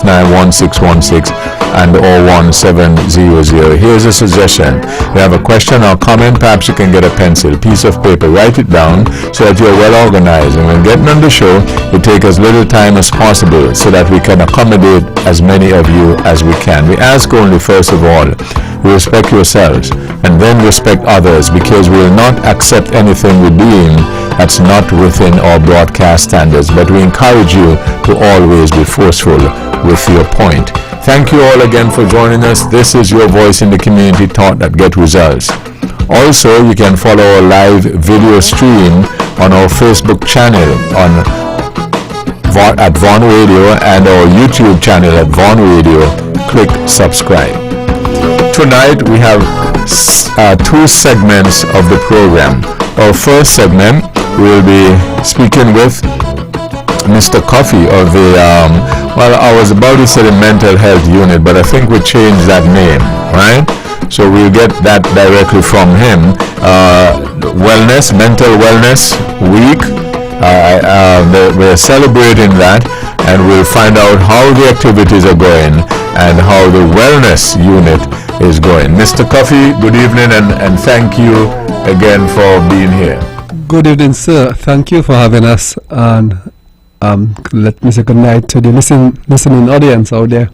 91616 and 01700. Here's a suggestion. You have a question or comment, perhaps you can get a pencil, piece of paper, write it down so that you're well organized. And when getting on the show, it take as little time as possible so that we can accommodate as many of you as we can. We ask only, first of all, you respect yourselves and then respect others, because we will not accept anything we're doing that's not within our broadcast standards. But we encourage you to always be forceful with your point. Thank you all again for joining us. This is your voice in the community, thought that get results. Also, you can follow our live video stream on our Facebook channel at Vaughn Radio and our YouTube channel at Vaughn Radio. Click subscribe. Tonight we have two segments of the program. Our first segment, we'll be speaking with Mr. Coffey of the, I was about to say the mental health unit, but I think we changed that name, right? So we'll get that directly from him. Mental Wellness Week. We're celebrating that, and we'll find out how the activities are going and how the wellness unit is going. Mr. Coffey, good evening, and thank you again for being here. Good evening, sir. Thank you for having us, and let me say good night to the listening audience out there.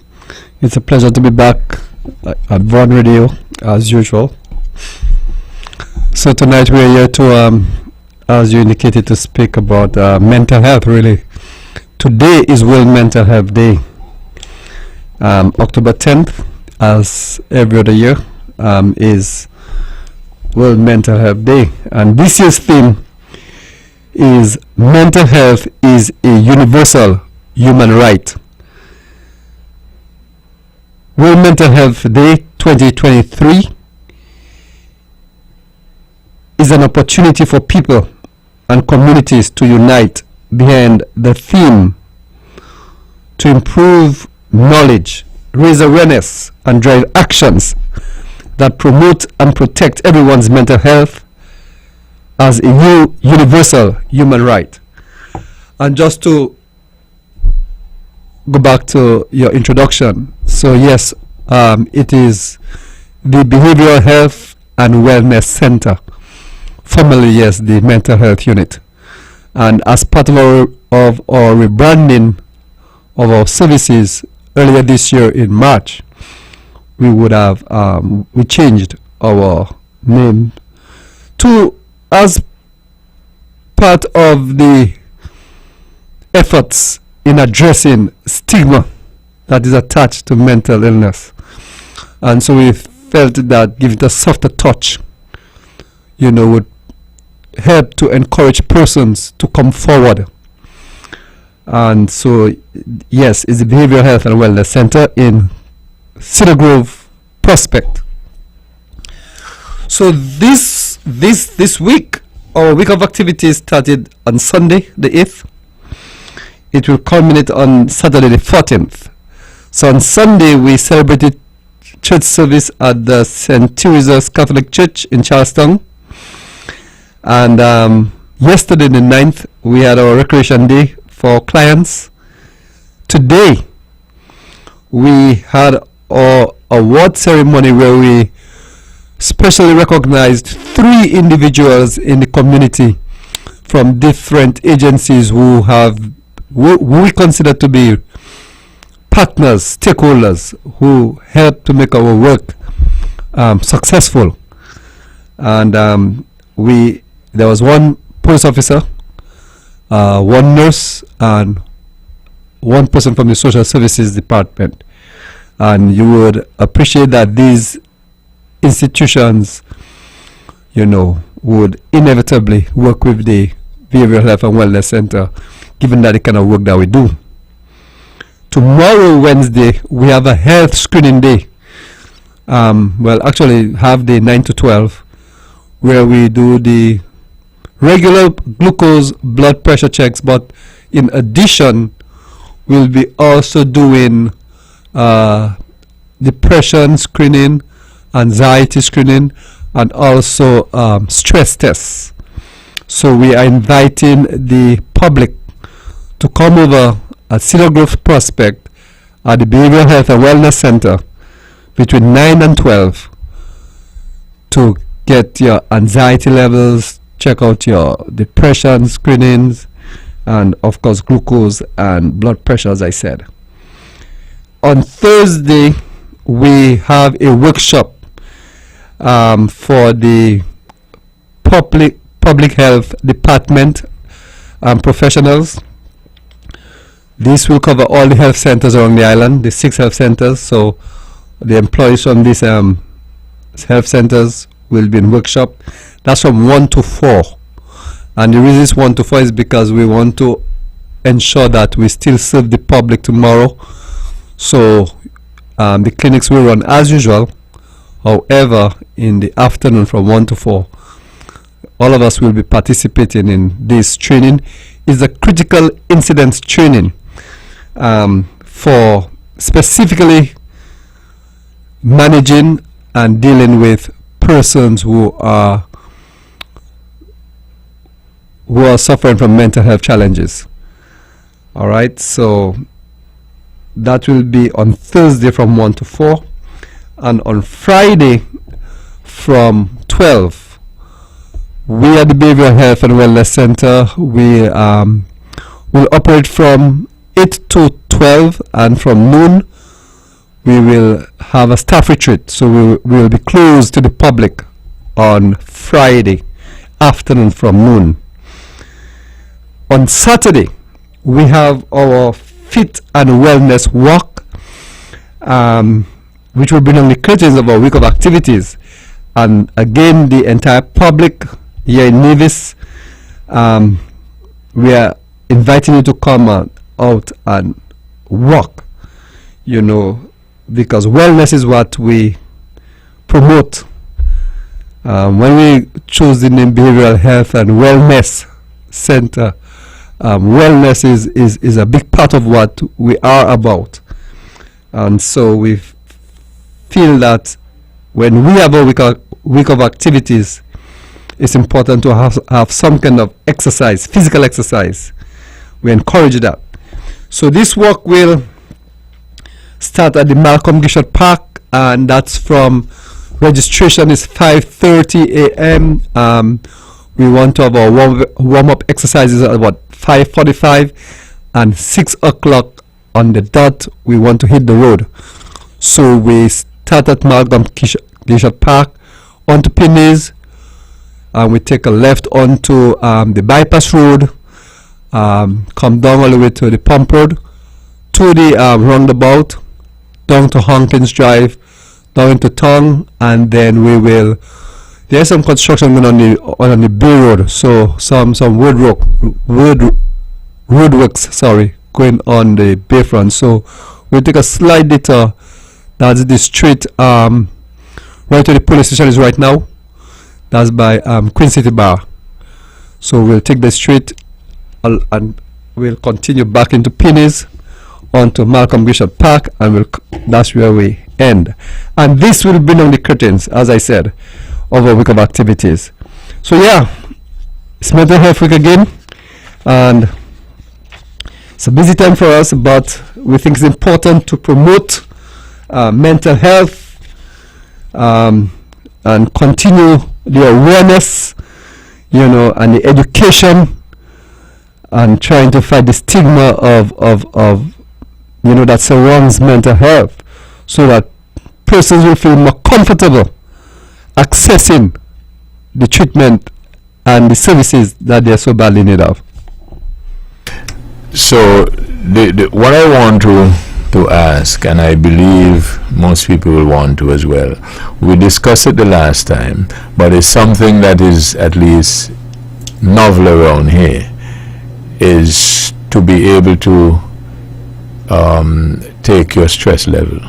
It's a pleasure to be back at Vaughn Radio as usual. So tonight we're here to, as you indicated, to speak about mental health. Really, today is World Mental Health Day. October 10th, as every other year, is World Mental Health Day, and this year's theme is mental health is a universal human right. World Mental Health Day 2023 is an opportunity for people and communities to unite behind the theme to improve knowledge, raise awareness, and drive actions that promote and protect everyone's mental health as a universal human right. And just to go back to your introduction, so yes, it is the Behavioral Health and Wellness Center, formerly yes, the Mental Health Unit. And as part of our rebranding of our services earlier this year in March, we would have we changed our name to, as part of the efforts in addressing stigma that is attached to mental illness. And so we felt that giving it a softer touch, would help to encourage persons to come forward. And so, yes, it's the Behavioral Health and Wellness Center in Cedar Grove, Prospect. So this week, our week of activities started on Sunday, the 8th. It will culminate on Saturday, the 14th. So on Sunday, we celebrated church service at the St. Teresa's Catholic Church in Charlestown. And yesterday, the 9th, we had our recreation day for clients. Today, we had our award ceremony where we specially recognized 3 individuals in the community from different agencies who we consider to be partners, stakeholders who help to make our work successful. And there was one police officer, one nurse, and one person from the social services department. And you would appreciate that these institutions, would inevitably work with the Behavioral Health and Wellness Center, given that the kind of work that we do. Tomorrow, Wednesday, we have a health screening day. Actually, half day 9 to 12, where we do the regular glucose blood pressure checks, but in addition, we'll be also doing depression screening, anxiety screening, and also stress tests. So we are inviting the public to come over at Cedar Grove Prospect at the Behavioral Health and Wellness Center between 9 and 12 to get your anxiety levels, check out your depression screenings, and of course glucose and blood pressure, as I said. On Thursday, we have a workshop for the public health department professionals. This will cover all the health centers around the island, the 6 health centers. So the employees from these health centers will be in workshop. That's from 1 to 4. And the reason it's 1 to 4 is because we want to ensure that we still serve the public tomorrow. So the clinics will run as usual. However, in the afternoon from 1 to 4, all of us will be participating in this training. It's a critical incidents training for specifically managing and dealing with persons who are suffering from mental health challenges. All right, so that will be on Thursday from 1 to 4, and on Friday from 12. We at the Behavioral Health and Wellness Center, we will operate from 8 to 12, and from noon we will have a staff retreat. So we will be closed to the public on Friday afternoon from noon. On Saturday, we have our Fit and Wellness Walk, which will bring on the curtains of our week of activities. And again, the entire public here in Nevis, we are inviting you to come out and walk, because wellness is what we promote. When we chose the name Behavioral Health and Wellness Center, wellness is a big part of what we are about. And so we feel that when we have a week of activities, it's important to have some kind of exercise, physical exercise. We encourage that. So this walk will start at the Malcolm Gishot Park, and that's from registration is 5:30 a.m. We want to have our warm-up exercises at about 5:45, and 6 o'clock on the dot we want to hit the road. So we start at Malcolm Gishot Park, onto Pinneys, and we take a left onto the bypass road, come down all the way to the pump road, to the roundabout, down to Honkins Drive, down into town, and then we will. There's some construction going on the Bay Road, so some roadworks, going on the bayfront. So we'll take a slight detour. That's the street right to the police station is right now. That's by Queen City Bar. So we'll take the street and we'll continue back into Pinneys, onto Malcolm Bishop Park, and that's where we end. And this will bring on the curtains, as I said, of a week of activities. So yeah, it's Mental Health Week again, and it's a busy time for us, but we think it's important to promote mental health and continue the awareness, and the education, and trying to fight the stigma of that surrounds mental health, so that persons will feel more comfortable accessing the treatment and the services that they are so badly in need of. So what I want to ask, and I believe most people will want to as well, we discussed it the last time, but it's something that is at least novel around here, is to be able to take your stress level,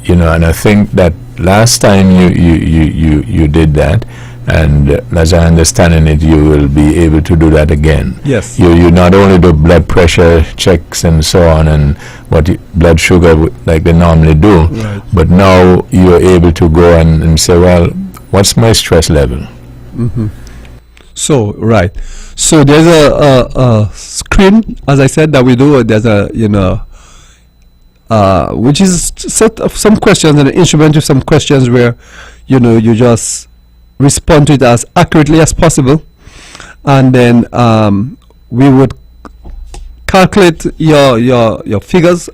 and I think that last time you did that, and as I understand it, you will be able to do that again. Yes. You not only do blood pressure checks and so on, and blood sugar like they normally do, right, but now you're able to go and say, well, what's my stress level? Mm-hmm. So right. So there's a screen, as I said, that we do. There's which is set of some questions and an instrument with some questions where you just respond to it as accurately as possible, and then we would calculate your figures,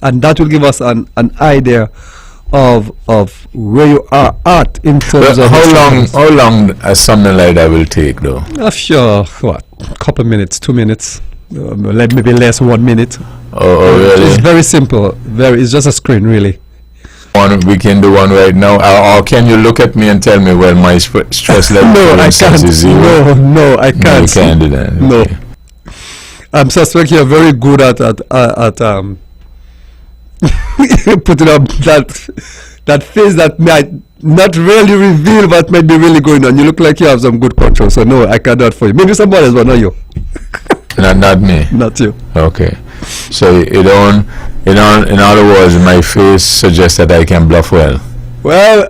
and that will give us an idea of where you are at in terms of how long something like that will take though? Sure, what, couple minutes, 2 minutes, maybe less, 1 minute. Oh, really? It's very simple. It's just a screen, really. We can do one right now, or can you look at me and tell me where my stress level no, I can't. is zero? No, I can't. No, you can't do that. No. Okay. I'm suspecting you're very good at putting up that face that might not really reveal what might be really going on. You look like you have some good control, so no, I can't do it for you. Maybe somebody else, but not you. Not me. Not you. Okay. So you don't. In other words, my face suggests that I can bluff well. Well,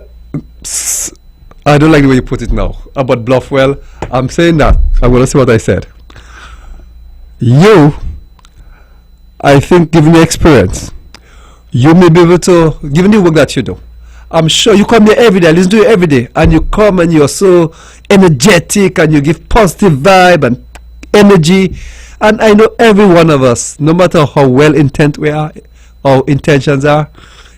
I don't like the way you put it now about bluff well. I'm saying that. I'm going to say what I said. You, I think, given the experience, you may be able to, given the work that you do, I'm sure you come here every day, I listen to you every day, and you come and you're so energetic and you give positive vibe and energy. And I know every one of us, no matter how well intent we are, our intentions are,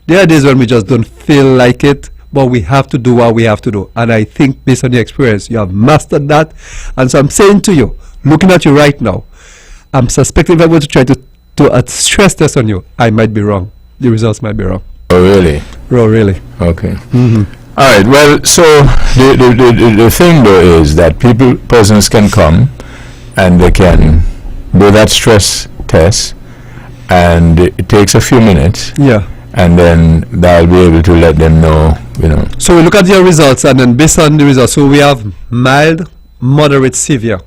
there are days when we just don't feel like it, but we have to do what we have to do. And I think based on your experience, you have mastered that. And so I'm saying to you, looking at you right now, I'm suspecting if I'm going to try to a stress test on you, I might be wrong. The results might be wrong. Oh, really? Oh, really? Okay. All right. Well, so the thing though is that persons can come and they can do that stress test, and it takes a few minutes. Yeah. And then they'll be able to let them know, So we look at your results, and then based on the results, so we have mild, moderate, severe.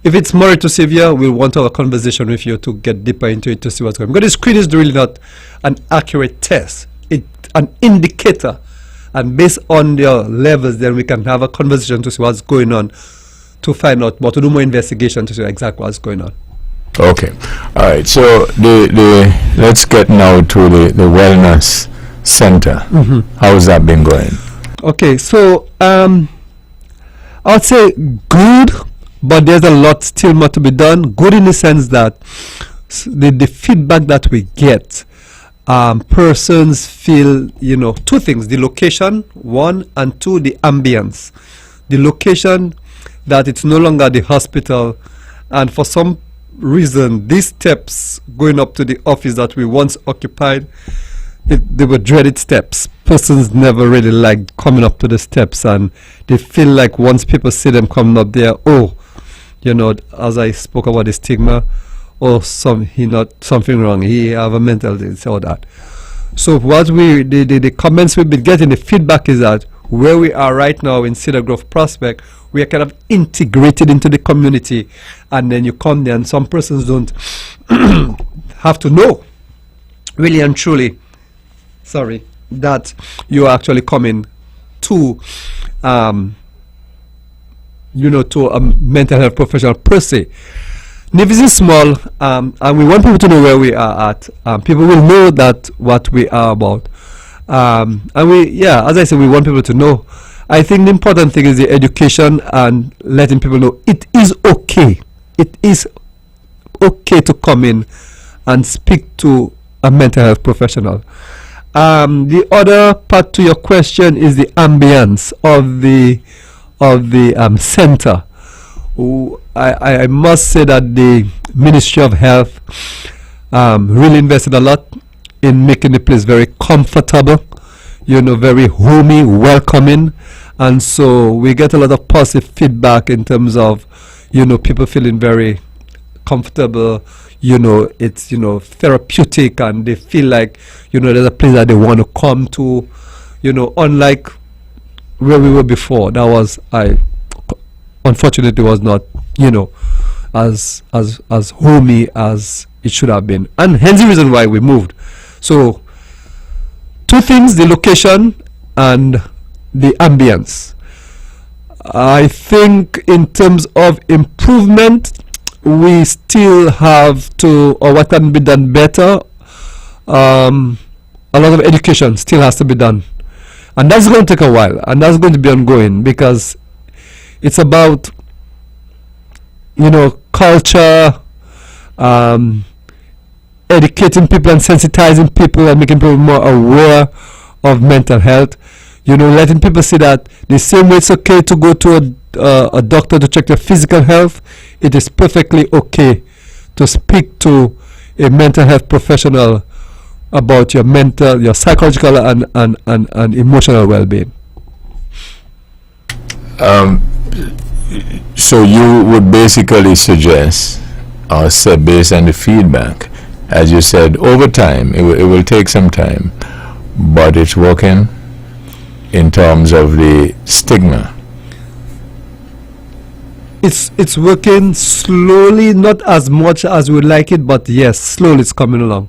If it's moderate to severe, we'll want to have a conversation with you to get deeper into it to see what's going on. Because the screen is really not an accurate test. It's an indicator. And based on your levels, then we can have a conversation to see what's going on, to find out, but to do more investigation to see exactly what's going on. Okay. All right. So let's get now to the wellness center. How's that been going? Okay. So I would say good, but there's a lot still more to be done. Good in the sense that the feedback that we get, persons feel, two things: the location, one, and two, the ambience. The location, that it's no longer the hospital, and for some reason these steps going up to the office that we once occupied, they were dreaded steps. Persons never really liked coming up to the steps, and they feel like once people see them coming up there, as I spoke about the stigma, something wrong, he have a mental disorder. So what the comments we've been getting, the feedback is that where we are right now in Cedar Grove Prospect, we are kind of integrated into the community, and then you come there and some persons don't have to know really and truly that you are actually coming to to a mental health professional per se. Nevis is small, and we want people to know where we are at. People will know that what we are about. And as I said, we want people to know. I think the important thing is the education and letting people know it is okay. It is okay to come in and speak to a mental health professional. The other part to your question is the ambience of the center. I must say that the Ministry of Health really invested a lot in making the place very comfortable, very homey, welcoming, and so we get a lot of positive feedback in terms of, people feeling very comfortable. It's therapeutic, and they feel like there's a place that they want to come to. Unlike where we were before, that was unfortunately was not as homey as it should have been, and hence the reason why we moved. So two things: the location and the ambience. I think in terms of improvement, we still have to, or what can be done better. a lot of education still has to be done, and that's going to take a while, and that's going to be ongoing, because it's about, culture, educating people and sensitizing people and making people more aware of mental health. Letting people see that the same way it's okay to go to a doctor to check their physical health, it is perfectly okay to speak to a mental health professional about your mental, your psychological and emotional well-being. So you would basically suggest, or say, based on the feedback, as you said, over time, it will take some time, but it's working in terms of the stigma. It's working slowly, not as much as we would like it, but yes, slowly it's coming along.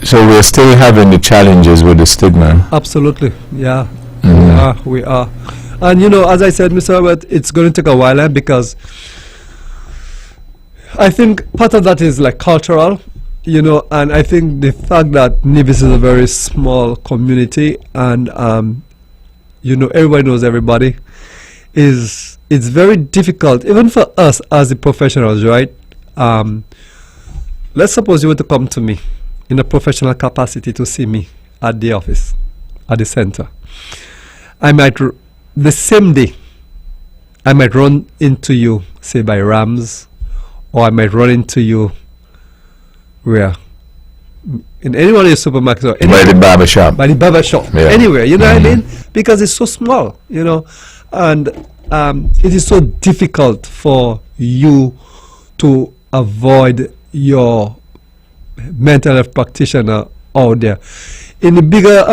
So we're still having the challenges with the stigma. Absolutely, yeah. Mm-hmm. We are. And as I said, Mr. Herbert, it's going to take a while, because I think part of that is like cultural, and I think the fact that Nevis is a very small community, and everybody knows everybody, it's very difficult, even for us as the professionals, right? Let's suppose you were to come to me in a professional capacity to see me at the office, at the center. I might, the same day, I might run into you, say by Rams, or I might run into you where? In any one of your supermarkets, or by the barber shop. By the barber shop. Yeah. Anywhere, what I mean? Because it's so small, and it is so difficult for you to avoid your mental health practitioner out there. In the bigger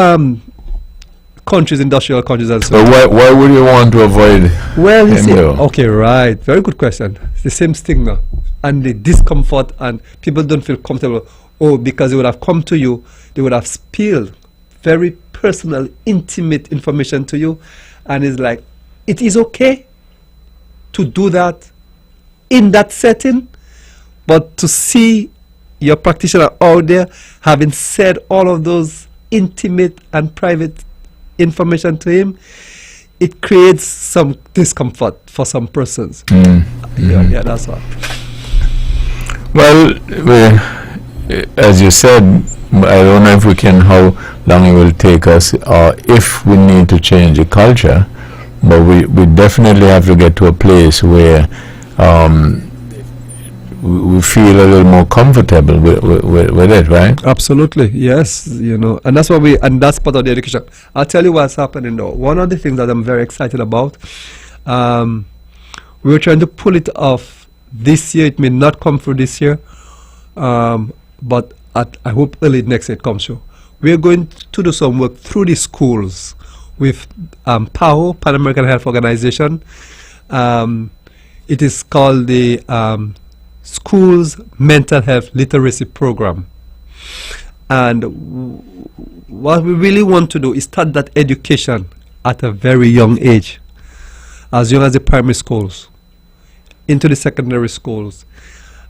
countries, industrial countries, and so. But why would you want to avoid? Well, you see, okay, right, very good question. It's the same stigma and the discomfort, and people don't feel comfortable. Oh, because they would have come to you, they would have spilled very personal, intimate information to you, and it's like, it is okay to do that in that setting, but to see your practitioner out there having said all of those intimate and private information to him, it creates some discomfort for some persons. Yeah, that's all. Well, as you said, I don't know if we can, how long it will take us, or if we need to change the culture, but we definitely have to get to a place where we feel a little more comfortable with it, right? Absolutely, yes. And that's and that's part of the education. I'll tell you what's happening now. One of the things that I'm very excited about, we were trying to pull it off this year. It may not come through this year, but I hope early next year it comes through. We're going to do some work through the schools with PAHO, Pan American Health Organization. It is called the Schools Mental Health Literacy Program. And what we really want to do is start that education at a very young age, as young as the primary schools, into the secondary schools,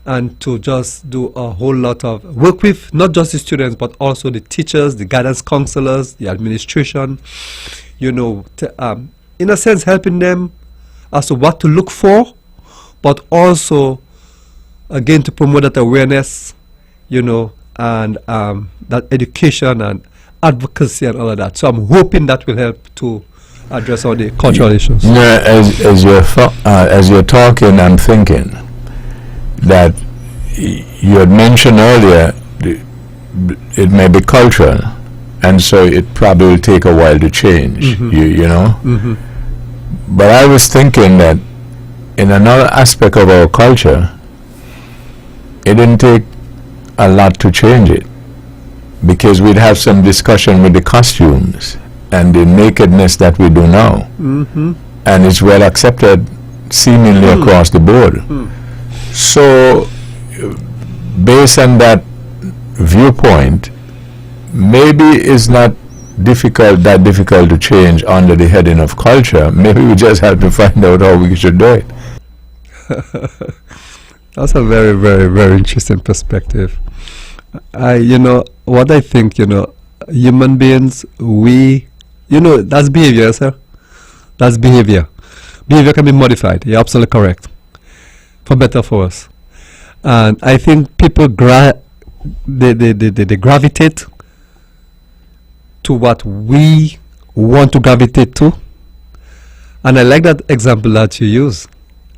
and to just do a whole lot of work with not just the students, but also the teachers, the guidance counselors, the administration, in a sense helping them as to what to look for, but also again to promote that awareness, and that education and advocacy and all of that. So I'm hoping that will help to address all the cultural issues. Yeah, as you're talking, I'm thinking that you had mentioned earlier it may be cultural, and so it probably will take a while to change. But I was thinking that in another aspect of our culture, it didn't take a lot to change it, because we'd have some discussion with the costumes and the nakedness that we do now, and it's well accepted seemingly across the board. So based on that viewpoint, maybe it's not that difficult to change under the heading of culture. Maybe we just have to find out how we should do it. That's a very, very, very interesting perspective. What I think, human beings, that's behavior, sir. That's behavior. Behavior can be modified. You're absolutely correct. For better, for worse. And I think people they gravitate to what we want to gravitate to. And I like that example that you use.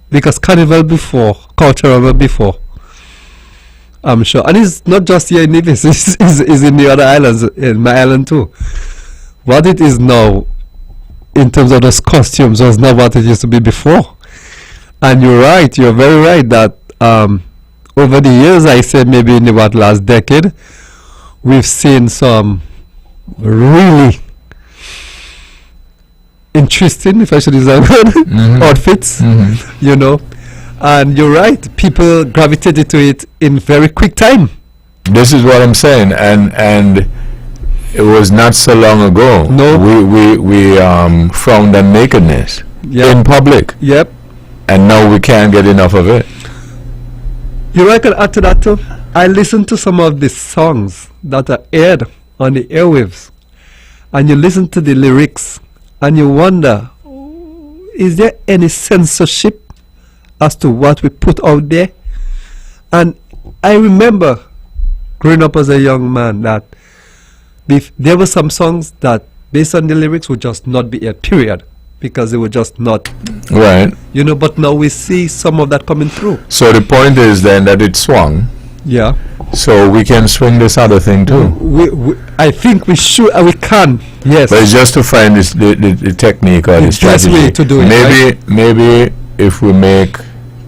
Because carnival before, cultural before, I'm sure. And it's not just here in Nevis, it's in the other islands, in my island too. What it is now, in terms of those costumes, was not what it used to be before. And you're very right that over the years, I said maybe in the last decade, we've seen some really interesting, if I should use that word, outfits, and you're right, people gravitated to it in very quick time. This is what I'm saying, and it was not so long ago. No, we frowned on nakedness in public. Yep. And now we can't get enough of it. You know, I can add to that too. I listened to some of the songs that are aired on the airwaves, and you listen to the lyrics, and you wonder, is there any censorship as to what we put out there? And I remember growing up as a young man that there were some songs that, based on the lyrics, would just not be aired, period, because they were just not right. But now we see some of that coming through. So the point is then that it swung. Yeah. So we can swing this other thing too. I think we should. We can. Yes. But it's just to find the technique or the strategy. Way to do it. Maybe if we make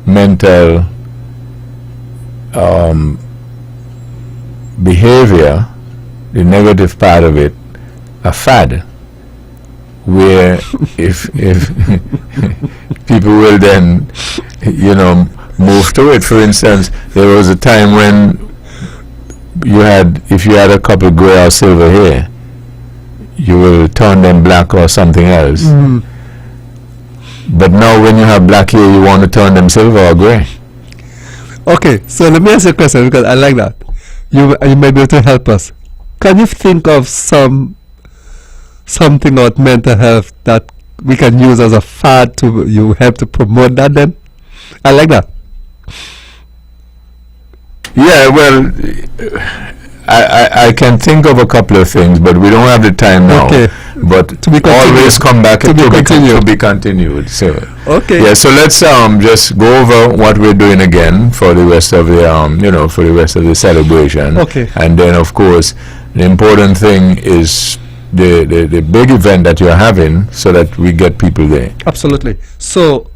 mental behavior, the negative part of it, a fad, where if people will then move to it. For instance, there was a time when if you had a couple gray or silver hair, you will turn them black or something else. But now when you have black hair, you want to turn them silver or gray. Okay, so let me ask you a question, because I like that. You might be able to help us. Can you think of something about mental health that we can use as a fad to help to promote that then? I like that. Yeah, well, I can think of a couple of things, but we don't have the time now. Okay. But always come back to be continued. So okay. Yeah. So let's just go over what we're doing again for the rest of the for the rest of the celebration. Okay. And then of course the important thing is the big event that you're having, so that we get people there. Absolutely. So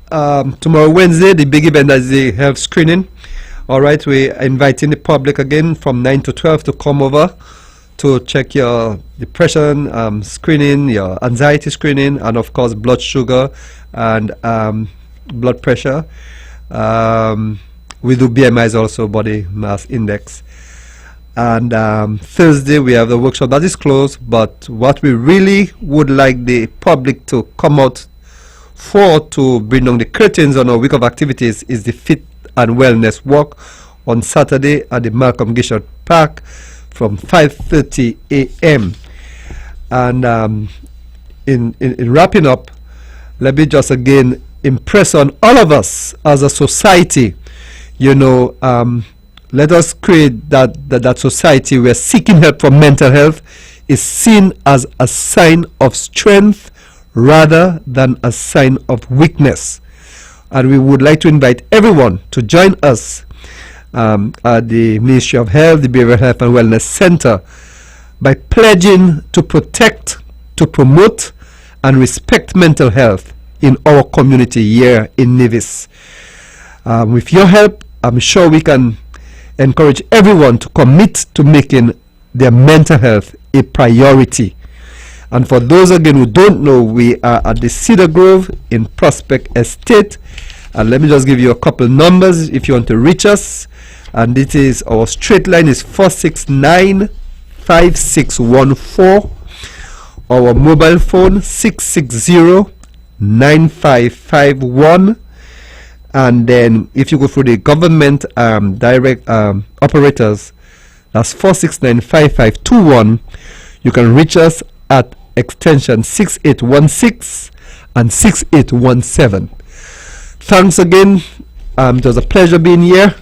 tomorrow Wednesday, the big event is the health screening. All right, we're inviting the public again from 9 to 12 to come over to check your depression screening, your anxiety screening, and of course blood sugar and blood pressure. We do BMIs also, body mass index. And Thursday we have the workshop that is closed, but what we really would like the public to come out for, to bring down the curtains on our week of activities, is the Fit and Wellness Walk on Saturday at the Malcolm Gishard Park from 5:30 a.m. And in wrapping up, let me just again impress on all of us as a society, let us create that society where seeking help for mental health is seen as a sign of strength rather than a sign of weakness. And we would like to invite everyone to join us at the Ministry of Health, the Behavioral Health and Wellness Center, by pledging to protect, to promote, and respect mental health in our community here in Nevis. With your help, I'm sure we can encourage everyone to commit to making their mental health a priority. And for those again who don't know, we are at the Cedar Grove in Prospect Estate. And let me just give you a couple numbers if you want to reach us. And it is, our straight line is 469-5614. Our mobile phone 660-9551. And then if you go through the government direct operators, that's 469-5521. You can reach us at extension 6816 and 6817. Thanks again. It was a pleasure being here,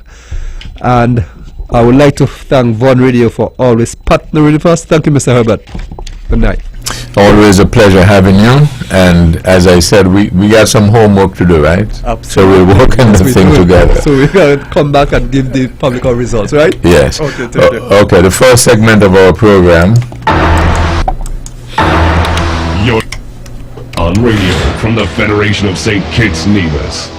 and I would like to thank Vaughan Radio for always partnering with us. Thank you, Mr. Herbert. Good night. Always a pleasure having you. And as I said, we got some homework to do, right? Absolutely. So we're working the thing together. So we're going to come back and give the public our results, right? Yes. Okay, thank you. Okay, the first segment of our program. You're on radio from the Federation of St. Kitts Nevis.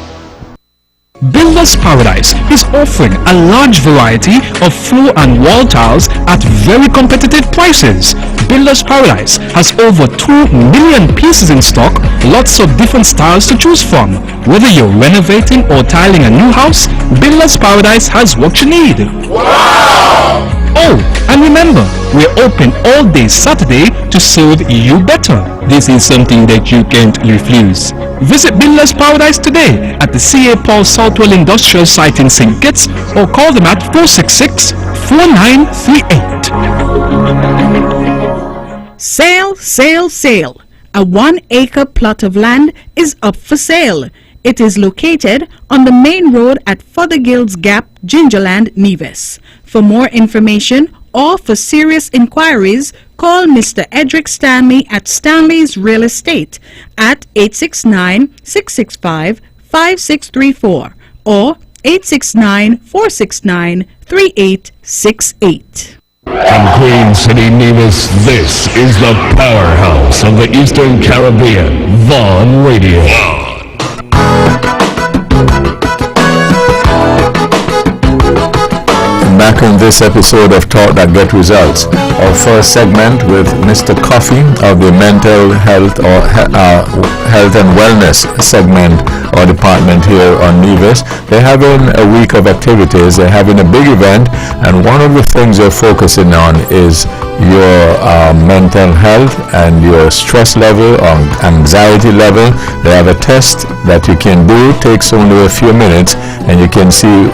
Builder's Paradise is offering a large variety of floor and wall tiles at very competitive prices. Builder's Paradise has over 2 million pieces in stock, lots of different styles to choose from. Whether you're renovating or tiling a new house, Builder's Paradise has what you need. Wow! Oh, and remember, we're open all day Saturday to serve you better. This is something that you can't refuse. Visit Builder's Paradise today at the C.A. Paul Southwell Industrial Site in St. Kitts, or call them at 466-4938. Sale, sale, sale. A 1-acre plot of land is up for sale. It is located on the main road at Fothergill's Gap, Gingerland, Nevis. For more information or for serious inquiries, call Mr. Edric Stanley at Stanley's Real Estate at 869-665-5634 or 869-469-3868. From Queen City, Nevis, this is the powerhouse of the Eastern Caribbean, Vaughan Radio. Back on this episode of Talk That Get Results, our first segment with Mr. Coffey of the Mental Health or Health and Wellness segment or department here on Nevis. They're having a week of activities. They're having a big event, and one of the things they're focusing on is your mental health and your stress level or anxiety level. They have a test that you can do. It takes only a few minutes, and you can see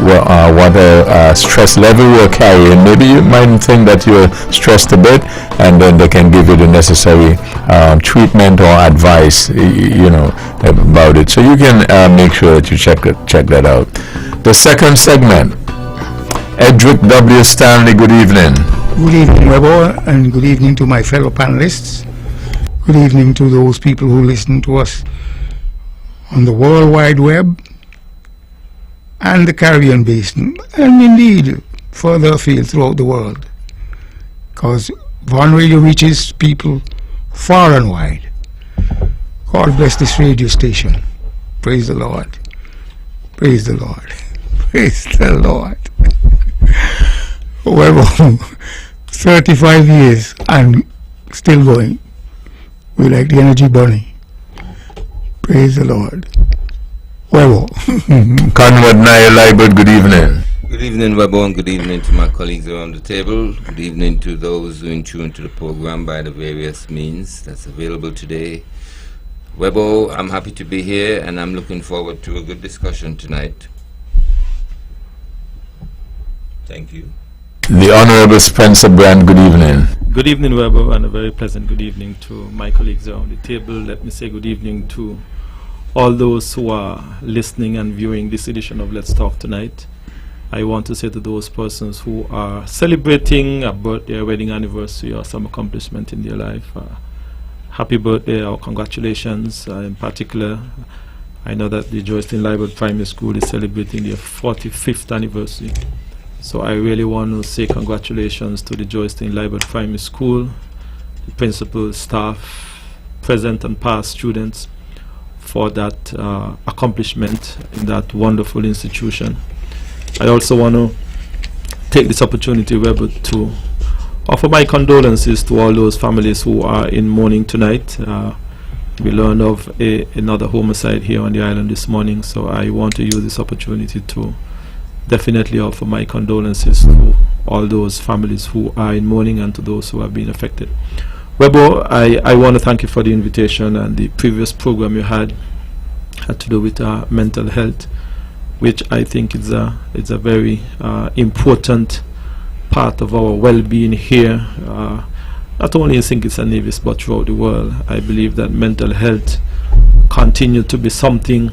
what a stress level you're carrying. Maybe you might think that you're stressed a bit, and then they can give you the necessary treatment or advice, about it. So you can make sure that you check that out. The second segment, Edric W. Stanley, good evening. Good evening, Webbo, and good evening to my fellow panelists. Good evening to those people who listen to us on the World Wide Web and the Caribbean Basin, and indeed further afield throughout the world, because Vaughan Radio reaches people far and wide. God bless this radio station. Praise the Lord. Praise the Lord. Praise the Lord. Well, 35 years and still going. We like the energy burning. Praise the Lord. Well, Conrad Nair Libert, good evening. Good evening, Webbo, and good evening to my colleagues around the table. Good evening to those who tune to the program by the various means that's available today. Webbo, I'm happy to be here, and I'm looking forward to a good discussion tonight. Thank you. The Honorable Spencer Brand, good evening. Good evening, Webbo, and a very pleasant good evening to my colleagues around the table. Let me say good evening to all those who are listening and viewing this edition of Let's Talk tonight. I want to say to those persons who are celebrating a birthday, a wedding anniversary, or some accomplishment in their life, happy birthday or congratulations. In particular, I know that the Joycelyn Libert Primary School is celebrating their 45th anniversary. So I really want to say congratulations to the Joycelyn Libert Primary School, the principal, staff, present and past students for that accomplishment in that wonderful institution. I also want to take this opportunity, Webbo, to offer my condolences to all those families who are in mourning tonight. We learned of another homicide here on the island this morning, so I want to use this opportunity to definitely offer my condolences to all those families who are in mourning and to those who have been affected. Webbo, I want to thank you for the invitation, and the previous program you had to do with mental health. which I think is a very important part of our well-being here, not only in St. Kitts and Nevis but throughout the world. I believe that mental health continue to be something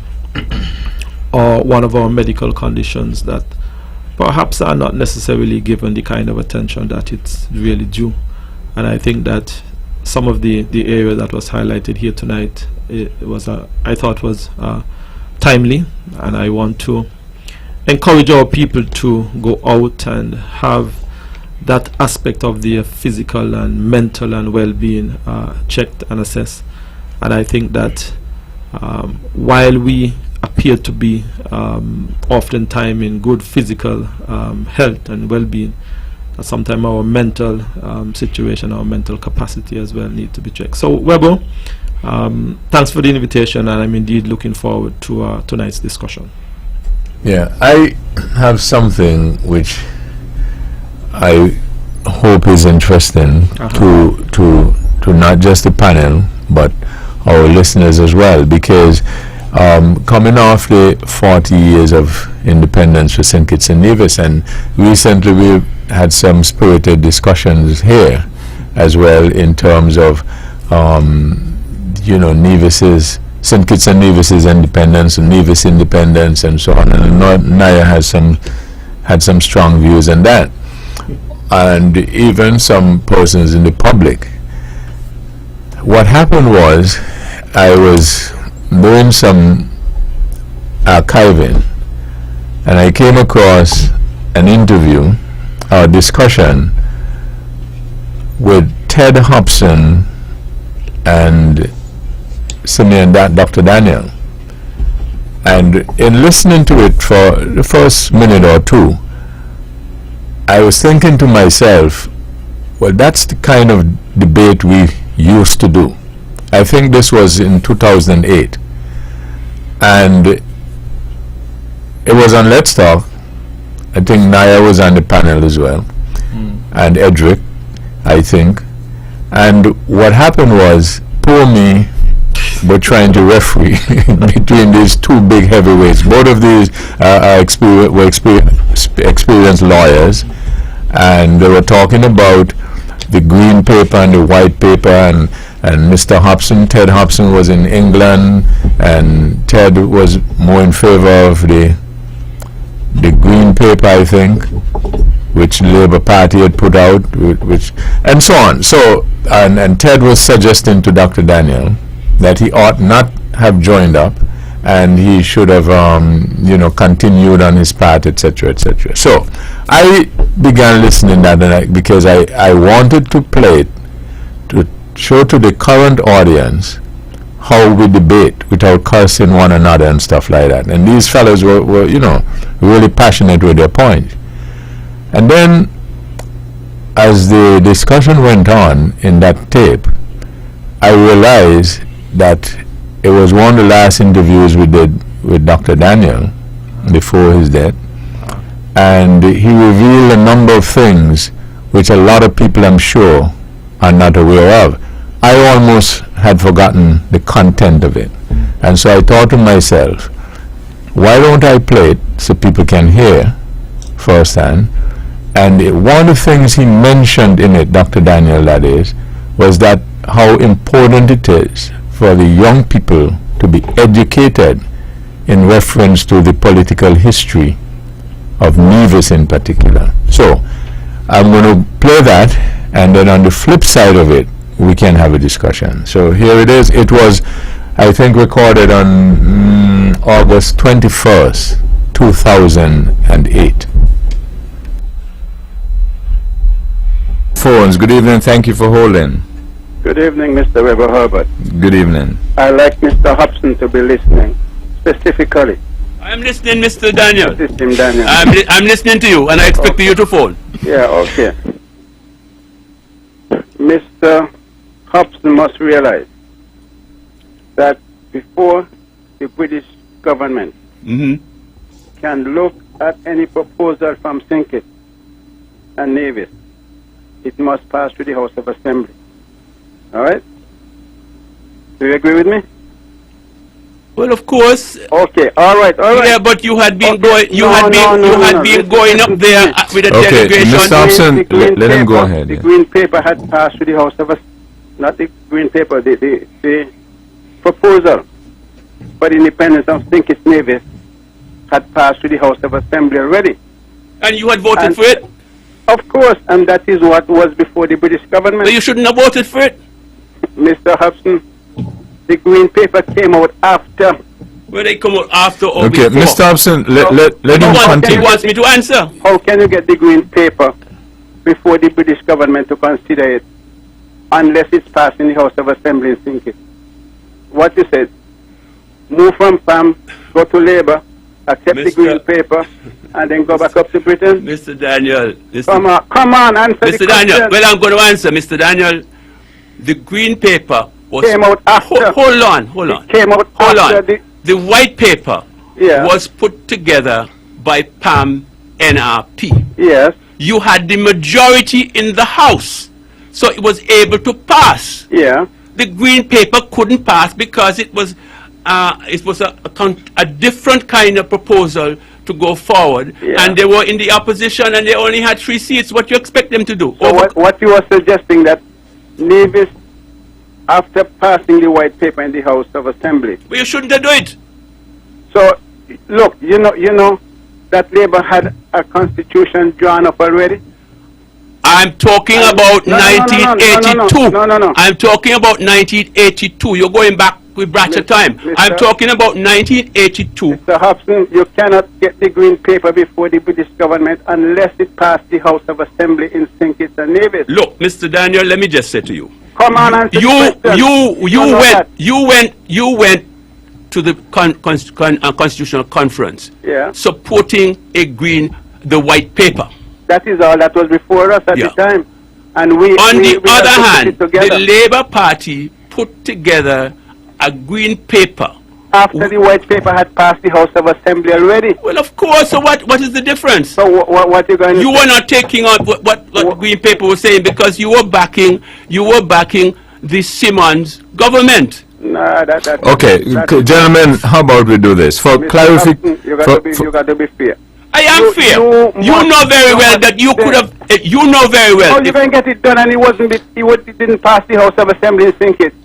or one of our medical conditions that perhaps are not necessarily given the kind of attention that it's really due. And I think that some of the area that was highlighted here tonight, I thought was timely, and I want to encourage our people to go out and have that aspect of their physical and mental and well-being checked and assessed. And I think that while we appear to be oftentimes in good physical health and well-being, sometimes our mental situation, our mental capacity as well need to be checked. So Webbo, thanks for the invitation, and I'm indeed looking forward to tonight's discussion. Yeah, I have something which I hope is interesting to not just the panel but our listeners as well, because coming off the 40 years of independence for St. Kitts and Nevis, and recently we've had some spirited discussions here as well in terms of Nevis's, St. Kitts and Nevis's independence and Nevis independence and so on, and Naya had some strong views on that, and even some persons in the public. What happened was, I was doing some archiving and I came across an interview or discussion with Ted Hobson and Dr. Daniel, and in listening to it for the first minute or two, I was thinking to myself, well, that's the kind of debate we used to do. I think this was in 2008, and it was on Let's Talk. I think Naya was on the panel as well, and Edric, I think. And what happened was, poor me, were trying to referee between these two big heavyweights. Both of these were experienced lawyers, and they were talking about the green paper and the white paper, and Mr. Hobson, Ted Hobson, was in England, and Ted was more in favor of the green paper, I think, which the Labour Party had put out, which and so on. So, and Ted was suggesting to Dr. Daniel that he ought not have joined up, and he should have, continued on his path, etc., etc. So, I began listening to that, because I wanted to play it to show to the current audience how we debate without cursing one another and stuff like that. And these fellows were really passionate with their point. And then, as the discussion went on in that tape, I realized that it was one of the last interviews we did with Dr. Daniel before his death, and he revealed a number of things which a lot of people, I'm sure, are not aware of. I almost had forgotten the content of it, and so I thought to myself, why don't I play it so people can hear firsthand? And one of the things he mentioned in it, Dr. Daniel, that is, was that how important it is for the young people to be educated in reference to the political history of Nevis in particular. So I'm going to play that, and then on the flip side of it, we can have a discussion. So here it is. It was, I think, recorded on August 21st, 2008. Phones, good evening, thank you for holding. Good evening, Mr. Webbo Herbert. Good evening. I like Mr. Hobson to be listening, specifically. I'm listening, Mr. Daniel. Daniel. I'm listening to you, and I expect you to phone. Yeah, okay. Mr. Hobson must realize that before the British government can look at any proposal from St. Kitts and Nevis, it must pass through the House of Assembly. All right? Do you agree with me? Well, of course. Okay, all right. Yeah, but you had been going. You No, had no, been. no, You no, had no. been going up there with a Okay, delegation. Mr. Thompson, The green let him go paper- ahead. The yeah. green paper had passed through the House of not the green paper, the proposal for the independence of St. Kitts Nevis had passed through the House of Assembly already. And you had voted And- for it. Of course, and that is what was before the British government. But you shouldn't have voted for it. Mr. Hobson, the green paper came out after. Where they come out after or Okay, before. Mr. Thompson, let You him continue. want me to answer? How can you get the green paper before the British government to consider it unless it's passed in the House of Assembly in St. Kitts? What you said, move from PAM, go to Labour, accept the Mr. green paper, and then go back up to Britain? Mr. Daniel. Come on, answer the Mr. Daniel, question. well, I'm going to answer. Mr. Daniel, the green paper was... Came out after. Hold on. Came out Hold after on. The white paper Yeah. was put together by PAM NRP. Yes, You had the majority in the House, so it was able to pass. yeah. The green paper couldn't pass because it was a different kind of proposal to go forward, Yeah. and they were in the opposition and they only had 3 seats. What you expect them to do? So what you were suggesting that Nevis, after passing the white paper in the House of Assembly, But you shouldn't have done it. so look, you know that Labour had a constitution drawn up already. I'm talking about No, no, no, no, no, 1982. no. I'm talking about 1982. You're going back with Bratcher time. I'm talking about 1982. Mr. Hobson, you cannot get the green paper before the British government unless it passed the House of Assembly in St. Kitts and Nevis. Look, Mr. Daniel, let me just say to you. Come on, answer the question. You went to the constitutional conference, Yeah. supporting the white paper. That is all that was before us at Yeah. the time. And we On we the have to other put hand, it together. the Labour Party put together a green paper. After the white paper had passed the House of Assembly already. Well, of course. So what is the difference? So what you going to You were not taking on what the green paper was saying because you were backing the Simmons government. Nah, that Okay, gentlemen, how about we do this? For Mr. clarification, Hobson, you got to be fair. I am fair. You know very well that you could have. You know very well. How you going to get it done and it didn't pass the House of Assembly in St. Kitts?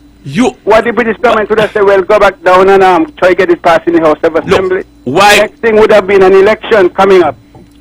What the British government would have said, well, go back down and try to get it passed in the House of Assembly. Why? Next thing would have been an election coming up.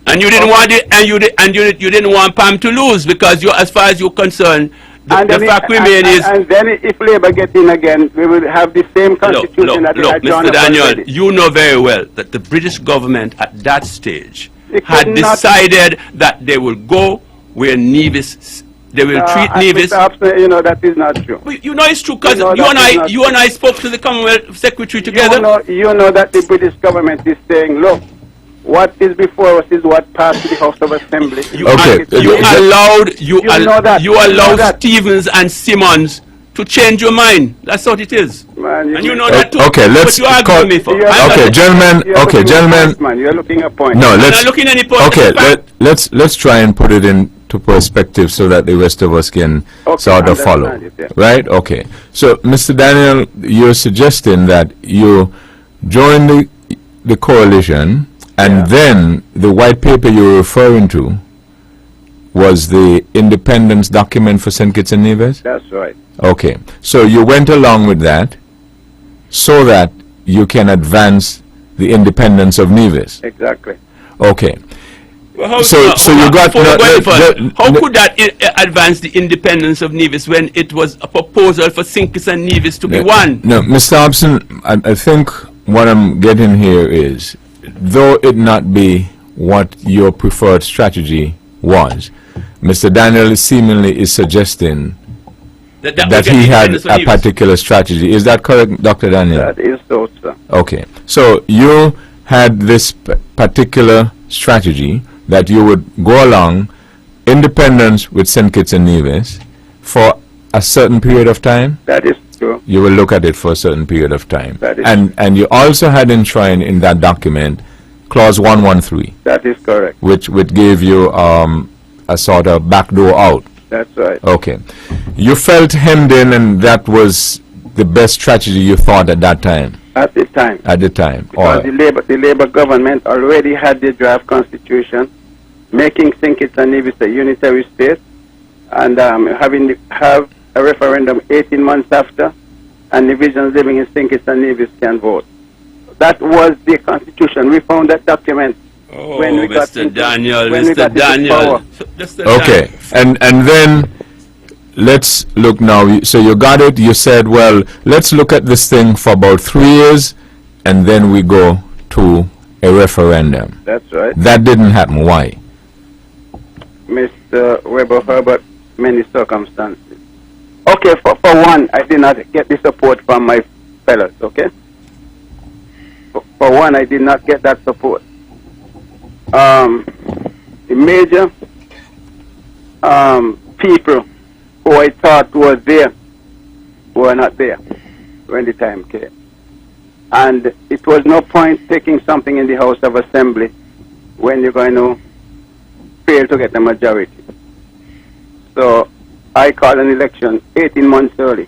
And you didn't want it, and you didn't want PAM to lose because you, as far as you're concerned, the fact remains is. And then if Labour get in again, we will have the same constitution that we had drawn Mr. up Daniel, already. you know very well that the British government at that stage They had could not- decided that they will go where Nevis. They will treat Nevis. Mr. Hobson, you know that is not true. You know it's true because You know that is not and I spoke to the Commonwealth Secretary together. You know that the British government is saying, look, what is before us is what passed to the House of Assembly. You allowed Stevens and Simmons to change your mind. That's what it is. Man, and you know that too. Okay, let's But you argue call. with me for. Okay, gentlemen. Man, you're looking at point. No, I'm let's. not looking at any point. Okay, It's a fact. let's try and put it into perspective so that the rest of us can sort of follow. understand it, yeah. Right? Okay. So, Mr. Daniel, you're suggesting that you joined the coalition, and then the white paper you're referring to was the independence document for St. Kitts and Nevis? That's right. Okay. So you went along with that so that you can advance the independence of Nevis. Exactly. Okay. Well, how you got before we go any further, no, how no, could that advance the independence of Nevis when it was a proposal for St. Kitts and Nevis to be one? No, Mr. Hobson, I think what I'm getting here is, though it not be what your preferred strategy was, Mr. Daniel seemingly is suggesting that he had a particular strategy. Is that correct, Dr. Daniel? That is so, sir. Okay. So you had this particular strategy that you would go along independence with St. Kitts and Nevis for a certain period of time? That is true. You will look at it for a certain period of time. That is and you also had enshrined in that document clause 113. That is correct. Which gave you a sort of backdoor out. That's right. Okay. You felt hemmed in, and that was the best strategy you thought at that time? At the time. At the time. Because the Labour government already had the draft constitution, making St. Kitts and Nevis a unitary state, and have a referendum 18 months after, and Divisions living in St. Kitts and Nevis can vote. That was the constitution. We found that document when we got Mr. Daniel, Mr. Daniel. Okay, and then let's look now. So you got it. You said, well, let's look at this thing for about 3 years, and then we go to a referendum. That's right. That didn't happen. Why? Mr. Webbo Herbert, many circumstances. Okay, for one, I did not get the support from my fellows, okay? For one, I did not get that support. The major people who I thought was there were not there when the time came. And it was no point taking something in the House of Assembly when you're going to fail to get a majority. So I called an election 18 months early.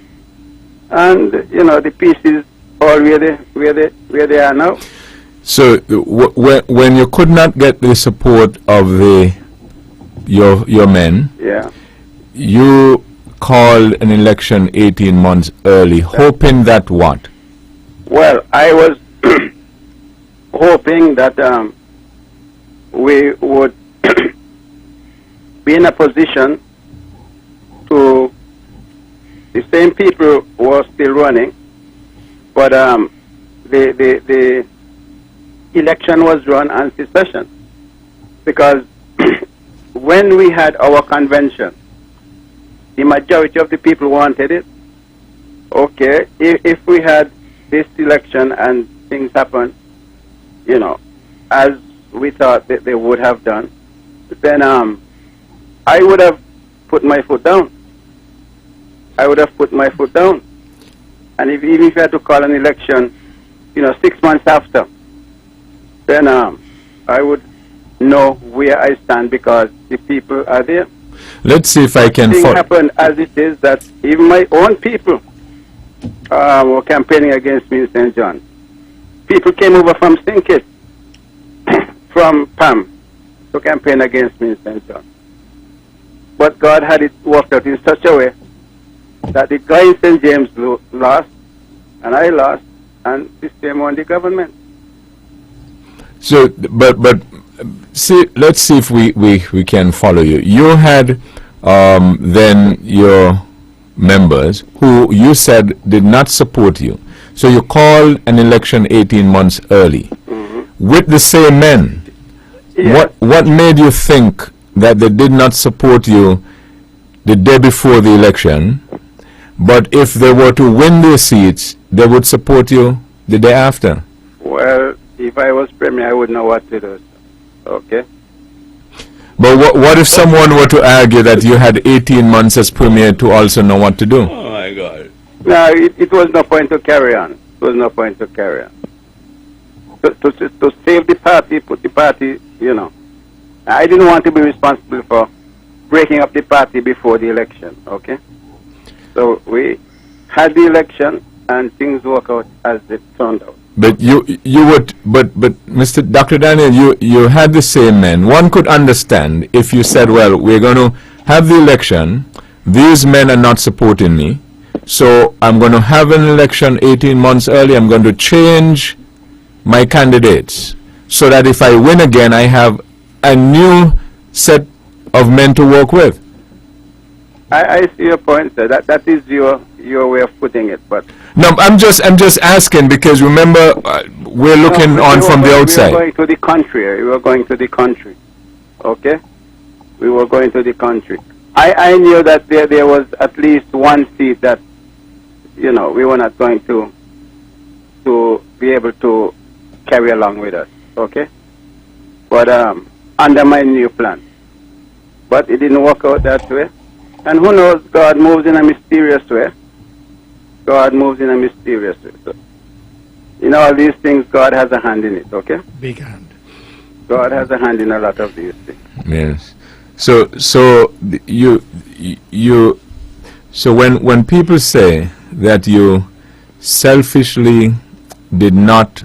And, you know, the pieces all where they are now. So when you could not get the support of your men, yeah, you called an election 18 months early, hoping that what? Well, I was hoping that we would be in a position to, the same people were still running, but the election was run on secession, because when we had our convention, the majority of the people wanted it. Okay, if we had this election and things happen, you know, as we thought that they would have done, then I would have put my foot down. I would have put my foot down. And even if I had to call an election, you know, 6 months after, then I would know where I stand, because the people are there. Let's see if I can... Thing happened as it is that even my own people were campaigning against me in St. John. People came over from St. Kitts, from PAM, to campaign against me in St. John. But God had it worked out in such a way that the guy in St. James lost, and I lost, and this came on the government. So, but see, let's see if we can follow you. You had then your members who you said did not support you. So you called an election 18 months early with the same men. Yes. What made you think that they did not support you the day before the election, but if they were to win their seats, they would support you the day after? Well, if I was premier, I would know what to do. Okay. But what if someone were to argue that you had 18 months as premier to also know what to do? Oh my God. No, it was no point to carry on. It was no point to carry on. To save the party, put the party, you know. I didn't want to be responsible for breaking up the party before the election, okay? So we had the election and things worked out as it turned out. But you would, but Mr. Dr. Daniel, you had the same men. One could understand if you said, well, we're going to have the election, these men are not supporting me, so I'm going to have an election 18 months early, I'm going to change my candidates, so that if I win again, I have a new set of men to work with. I see your point, sir. That is your way of putting it, but no, I'm just asking, because remember, we're looking on from the outside. We were going to the country. We were going to the country. Okay? We were going to the country. I knew that there was at least one seat that, you know, we were not going to be able to carry along with us. Okay? But under my new plan. But it didn't work out that way. And who knows, God moves in a mysterious way. God moves in a mysterious way. So, in all these things, God has a hand in it, okay? Big hand. God has a hand in a lot of these things. Yes. So when people say that you selfishly did not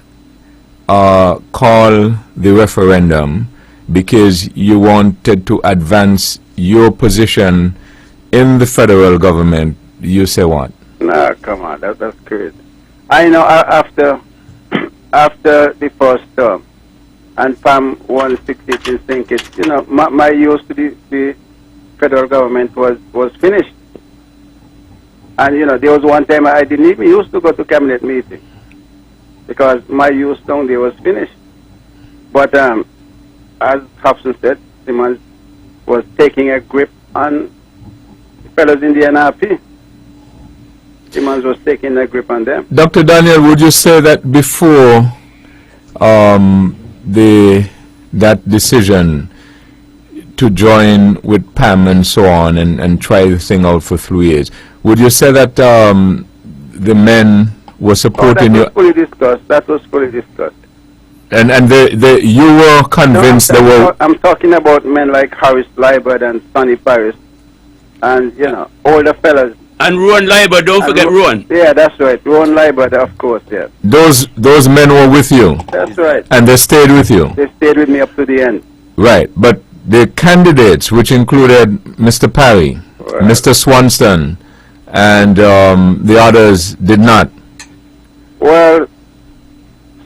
call the referendum because you wanted to advance your position in the federal government, you say what? No, come on, that's crazy. I know after the first term, and Pam 168 in St. Kitts, you know, my use to the federal government was finished. And, you know, there was one time I didn't even used to go to cabinet meeting because my use down there was finished. But as Hobson said, Simmons was taking a grip on the fellows in the NRP. Simmons was taking a grip on them. Dr. Daniel, would you say that before that decision to join with Pam and so on and try the thing out for 3 years, would you say that the men were supporting you? That was fully discussed. That was fully discussed. And you were convinced no, they were... I'm talking about men like Harris Liebert and Sonny Paris and, you know, older fellas. And Rowan Liebert, don't forget Rowan. Yeah, that's right. Rowan Liebert, of course, yeah. Those men were with you? That's right. And they stayed with you? They stayed with me up to the end. Right, but the candidates, which included Mr. Parry, Mr. Swanston, and the others did not? Well,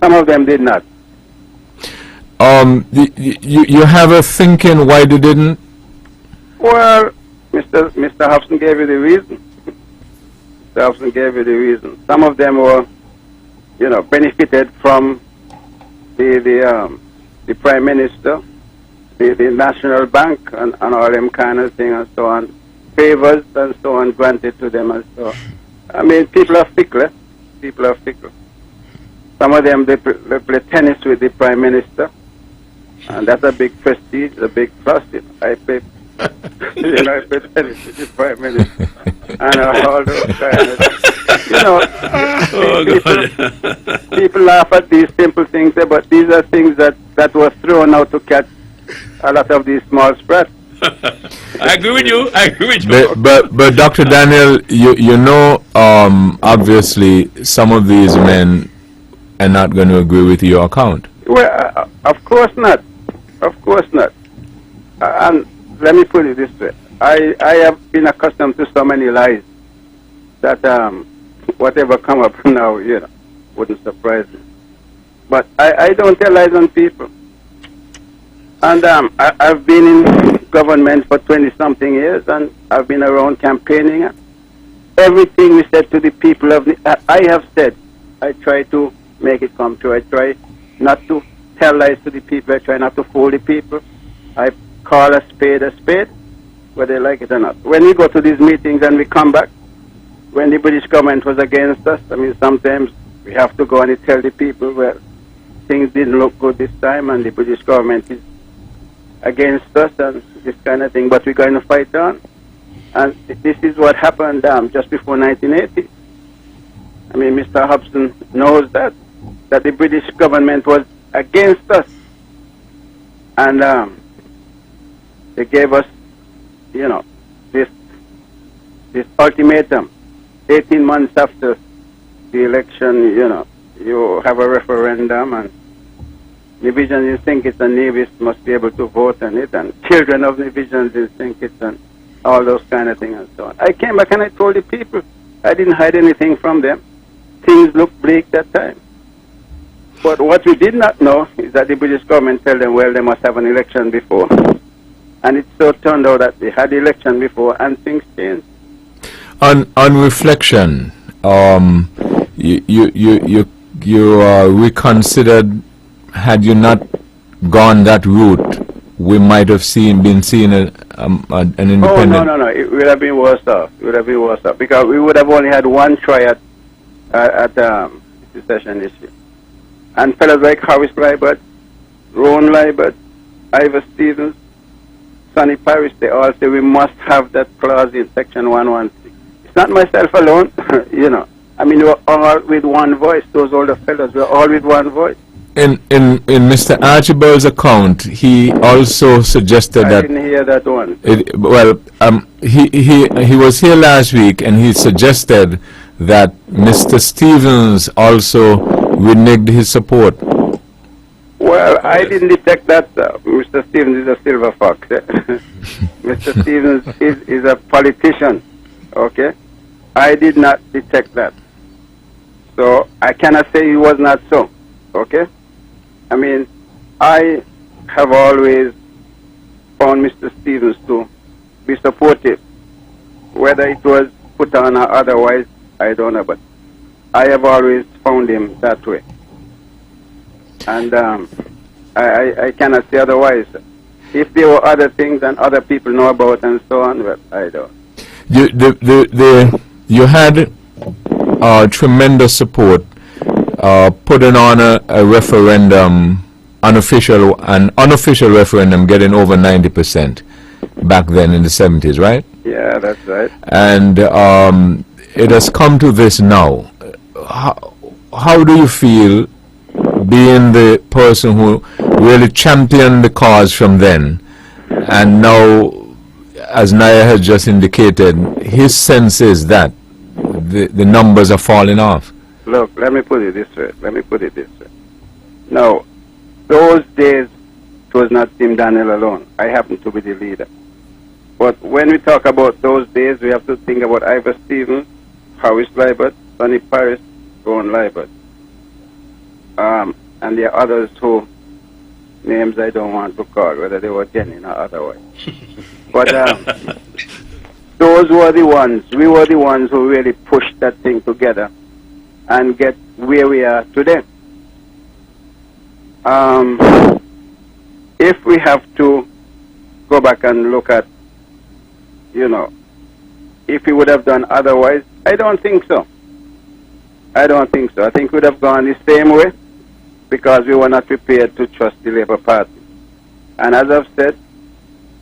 some of them did not. You have a thinking why they didn't? Well, Mr. Hobson gave you the reason. Mr. Hobson gave you the reason. Some of them were, you know, benefited from the Prime Minister, the National Bank, and all them kind of things and so on. Favors and so on granted to them and so on. I mean, people are fickle. People are fickle. Some of them, they play tennis with the Prime Minister, and that's a big prestige, a big plus. I play, you know, I play tennis with the Prime Minister, and all those kind of, people laugh at these simple things, but these are things that were thrown out to catch a lot of these small sprats. I agree with you. I agree with you. But Dr. Daniel, you know, obviously some of these men are not going to agree with your account. Well, of course not. Of course not. And let me put it this way. I have been accustomed to so many lies that whatever come up now, you know, wouldn't surprise me. But I don't tell lies on people. And I've been in government for 20-something years, and I've been around campaigning. Everything we said to the people of I have said, I try to make it come true. I try not to tell lies to the people. I try not to fool the people. I call a spade, whether they like it or not. When we go to these meetings and we come back, when the British government was against us, I mean, sometimes we have to go and tell the people, well, things didn't look good this time, and the British government is against us and this kind of thing, but we're going to fight on. And this is what happened just before 1980. I mean, Mr. Hobson knows that the British government was against us. And they gave us, you know, this ultimatum. 18 months after the election, you know, you have a referendum, and divisions in St. Kitts and Nevis must be able to vote on it, and children of divisions in St. Kitts and all those kind of things and so on. I came back and I told the people, I didn't hide anything from them. Things looked bleak that time. But what we did not know is that the British government told them, well, they must have an election before. And it so turned out that they had the election before and things changed. On reflection, you reconsidered. Had you not gone that route, we might have been seeing an independent... Oh, no. It would have been worse off. It would have been worse off. Because we would have only had one try at secession issue. And fellows like Harris Liebert, Rowan Liebert, Ivor Stevens, Sonny Paris, they all say we must have that clause in Section 116. It's not myself alone, you know. I mean, we're all with one voice. Those older fellows were all with one voice. In Mr. Archibald's account, he also suggested that... I didn't hear that one. He was here last week, and he suggested that Mr. Stevens also reneged his support? Well, I didn't detect that. Mr. Stevens is a silver fox. Mr. Stevens is a politician. Okay? I did not detect that. So I cannot say he was not so. Okay? I mean, I have always found Mr. Stevens to be supportive. Whether it was put on or otherwise, I don't know. But I have always found him that way. And I cannot say otherwise. If there were other things and other people know about and so on, well, I don't. You had tremendous support putting on a referendum, an unofficial referendum getting over 90% back then in the 70s, right? Yeah, that's right. And it has come to this now. How do you feel being the person who really championed the cause from then, and now, as Naya has just indicated, his sense is that the numbers are falling off? Look, let me put it this way. Now, those days, it was not Tim Daniel alone. I happen to be the leader. But when we talk about those days, we have to think about Ivor Stevens, Horace Libert, Sonny Paris, Ron Libert. And there are others who, names I don't want to call, whether they were genuine or otherwise. But those were the ones, we were the ones who really pushed that thing together and get where we are today. If we have to go back and look at, if we would have done otherwise, I don't think so. I think we would have gone the same way because we were not prepared to trust the Labour Party. And as I've said,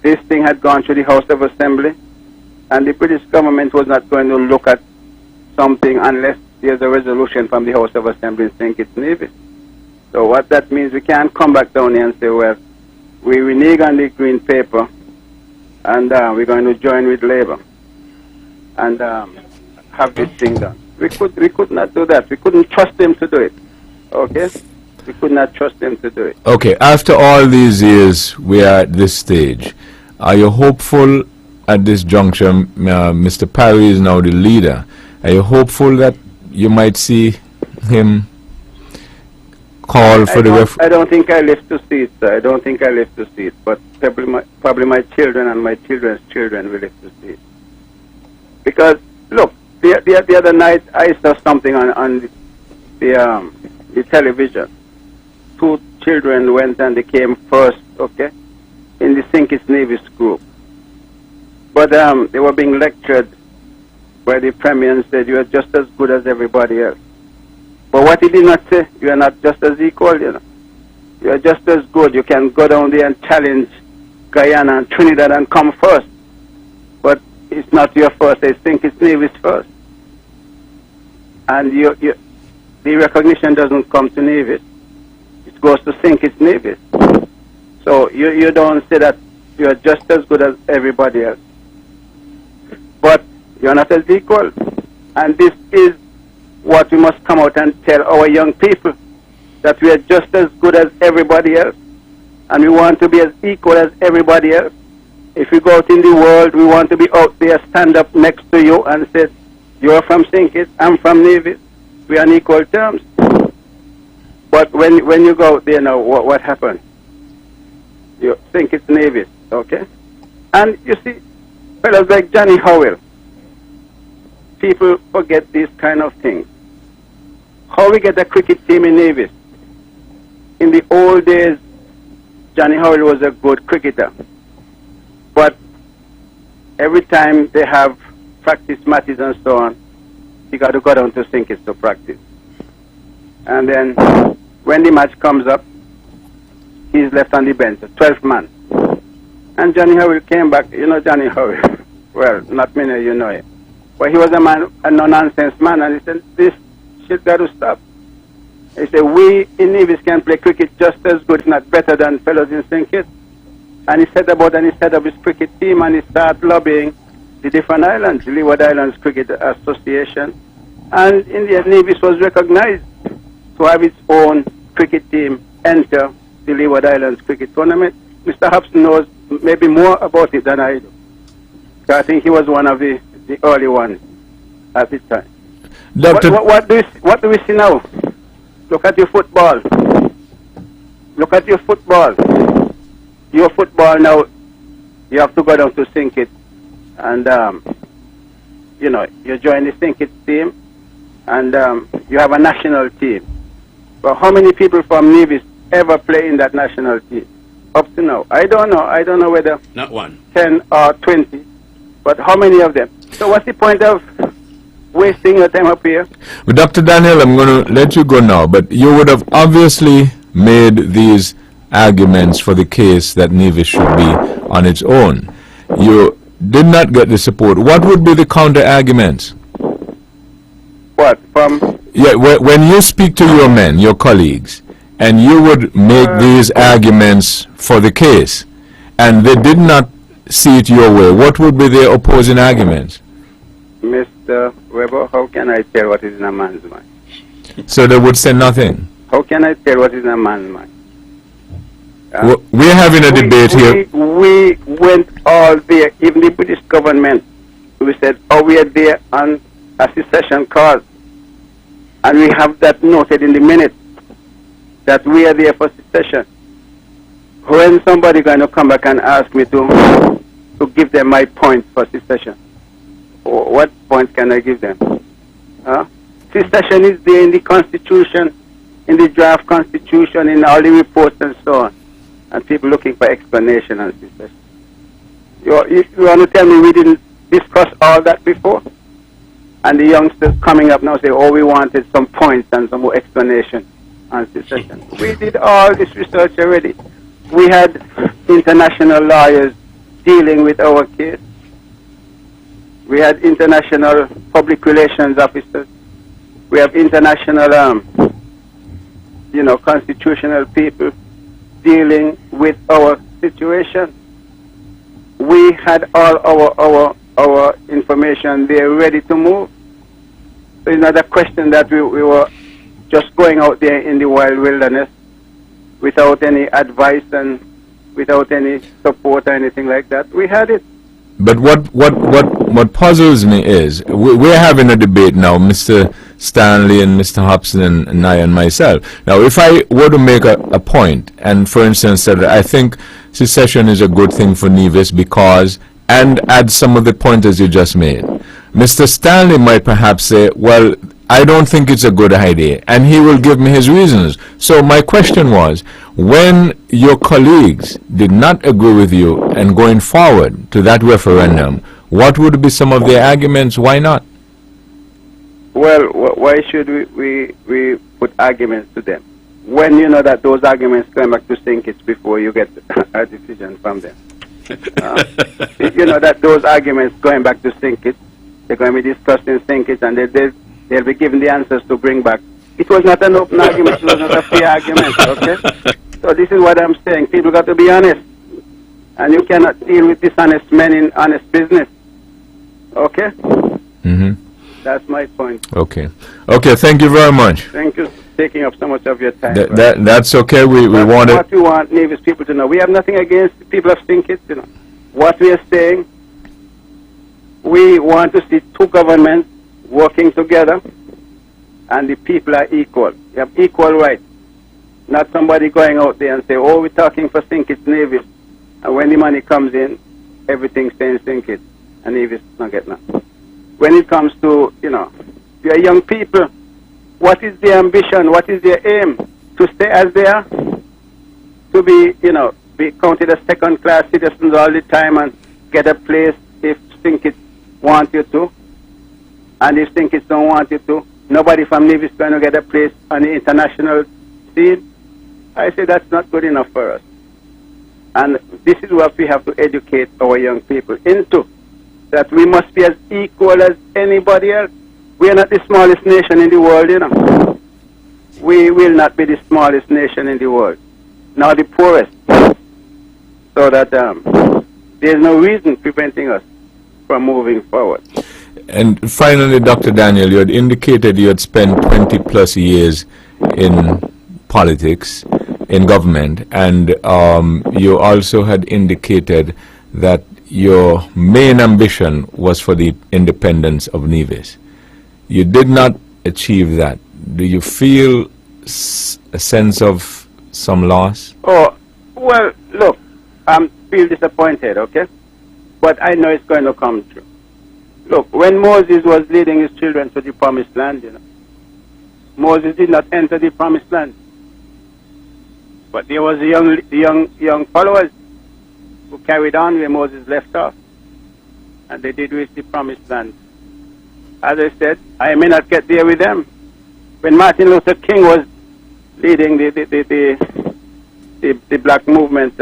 this thing had gone to the House of Assembly, and the British government was not going to look at something unless there's a resolution from the House of Assembly in St. Kitts Nevis. So what that means, we can't come back down here and say, well, we renege on the green paper, and we're going to join with Labour and have this thing done. We could not do that. We couldn't trust them to do it. Okay? We could not trust them to do it. Okay, after all these years, we are at this stage. Are you hopeful at this juncture? Mr. Parry is now the leader. Are you hopeful that you might see him call for the referendum? I don't think I live to see it, sir. I don't think I live to see it. But probably my children and my children's children will live to see it. Because, look, the other night I saw something on the television. 2 children went and they came first, okay, in the St. Kitts Nevis group. But they were being lectured by the Premier and said, you are just as good as everybody else. But what he did not say, you are not just as equal, You are just as good. You can go down there and challenge Guyana and Trinidad and come first. But it's not your first. I think it's Nevis first. And the recognition doesn't come to Nevis. It goes to St. Kitts Nevis. So you don't say that you are just as good as everybody else. But you're not as equal. And this is what we must come out and tell our young people, that we are just as good as everybody else. And we want to be as equal as everybody else. If we go out in the world, we want to be out there, stand up next to you and say, you're from St. Kitts, I'm from Nevis. We are on equal terms. But when you go out there now, what happens? You think it's Nevis, okay? And you see, fellows like Johnny Howell, people forget these kind of things. How we get a cricket team in Nevis? In the old days, Johnny Howell was a good cricketer. But every time they have practice matches and so on, you got to go down to St. Kitts to practice. And then when the match comes up, he's left on the bench, 12th man. And Johnny Howell came back. You know Johnny Howell? Well, not many of you know him. But he was a man, a no-nonsense man, and he said, this shit got to stop. He said, we in Nevis can play cricket just as good, if not better, than fellows in St. Kitts. And he set about and he set up his cricket team, and he started lobbying the different islands, Leeward Islands Cricket Association. And in the end, Nevis was recognized. to have its own cricket team enter the Leeward Islands cricket tournament. Mr. Hobson knows maybe more about it than I do. I think he was one of the early ones at the time. Doctor, What do we see now? Look at your football. Look at your football. Your football now, you have to go down to sink it. And, you know, you join the sink it team, and you have a national team. But how many people from Nevis ever play in that national team? Up to now. I don't know. I don't know whether Not one. 10 or 20. But how many of them? So what's the point of wasting your time up here? Well, Dr. Daniel, I'm going to let you go now, but you would have obviously made these arguments for the case that Nevis should be on its own. You did not get the support. What would be the counter arguments? What? From? Yeah, when you speak to your men, your colleagues, and you would make these arguments for the case, and they did not see it your way, what would be their opposing arguments? Mr. Webbo, how can I tell what is in a man's mind? So they would say nothing. How can I tell what is in a man's mind? We're having a debate here. We went all there, even the British government. We said, oh, we are there on a secession cause. And we have that noted in the minute that we are there for secession. When somebody going to come back and ask me to give them my point for secession, what point can I give them? Secession is there in the Constitution, in the draft Constitution, in all the reports and so on. And people looking for explanation on secession. You want to tell me we didn't discuss all that before? And the youngsters coming up now say, oh, we wanted some points and some more explanation on secession. We did all this research already. We had international lawyers dealing with our case. We had international public relations officers. We have international, constitutional people dealing with our situation. We had all our information there ready to move. So it's not a question that we were just going out there in the wild wilderness without any advice and without any support or anything like that. We had it. But what puzzles me is, we're having a debate now, Mr. Stanley and Mr. Hobson and I and myself. Now, if I were to make a point, and for instance, that I think secession is a good thing for Nevis because, and add some of the pointers you just made, Mr. Stanley might perhaps say, well, I don't think it's a good idea, and he will give me his reasons. So my question was, when your colleagues did not agree with you and going forward to that referendum, what would be some of their arguments? Why not? Well, why should we put arguments to them? When you know that those arguments come back to sink it before you get a decision from them. You know that those arguments going back to sink it, they're going to be discussed in sink it, and they'll be given the answers to bring back. It was not an open argument, it was not a free argument, okay? So this is what I'm saying. People got to be honest. And you cannot deal with dishonest men in honest business. Okay? Mm-hmm. That's my point. Okay. Okay, thank you very much. Thank you for taking up so much of your time. That's okay. We want what we want Nevis people to know. We have nothing against the people of Stinkit, you know. What we are saying, we want to see two governments working together, and the people are equal. You have equal rights. Not somebody going out there and say, oh, we're talking for Stinkit Nevis. And when the money comes in, everything stays Stinkit, and Nevis not get nothing. When it comes to, your young people, what is their ambition? What is their aim? To stay as they are? To be, be counted as second-class citizens all the time and get a place if Stinkit want you to? And if Stinkit don't want you to, nobody from Nevis is going to get a place on the international scene? I say that's not good enough for us. And this is what we have to educate our young people into, that we must be as equal as anybody else. We are not the smallest nation in the world, We will not be the smallest nation in the world, nor the poorest. So that there's no reason preventing us from moving forward. And finally, Dr. Daniel, you had indicated you had spent 20 plus years in politics, in government, and you also had indicated that your main ambition was for the independence of Nevis. You did not achieve that. Do you feel a sense of some loss? Oh, well, look, I feel disappointed, okay? But I know it's going to come true. Look, when Moses was leading his children to the promised land, you know, Moses did not enter the promised land. But there was young followers who carried on where Moses left off. And they did reach the promised land. As I said, I may not get there with them. When Martin Luther King was leading the black movement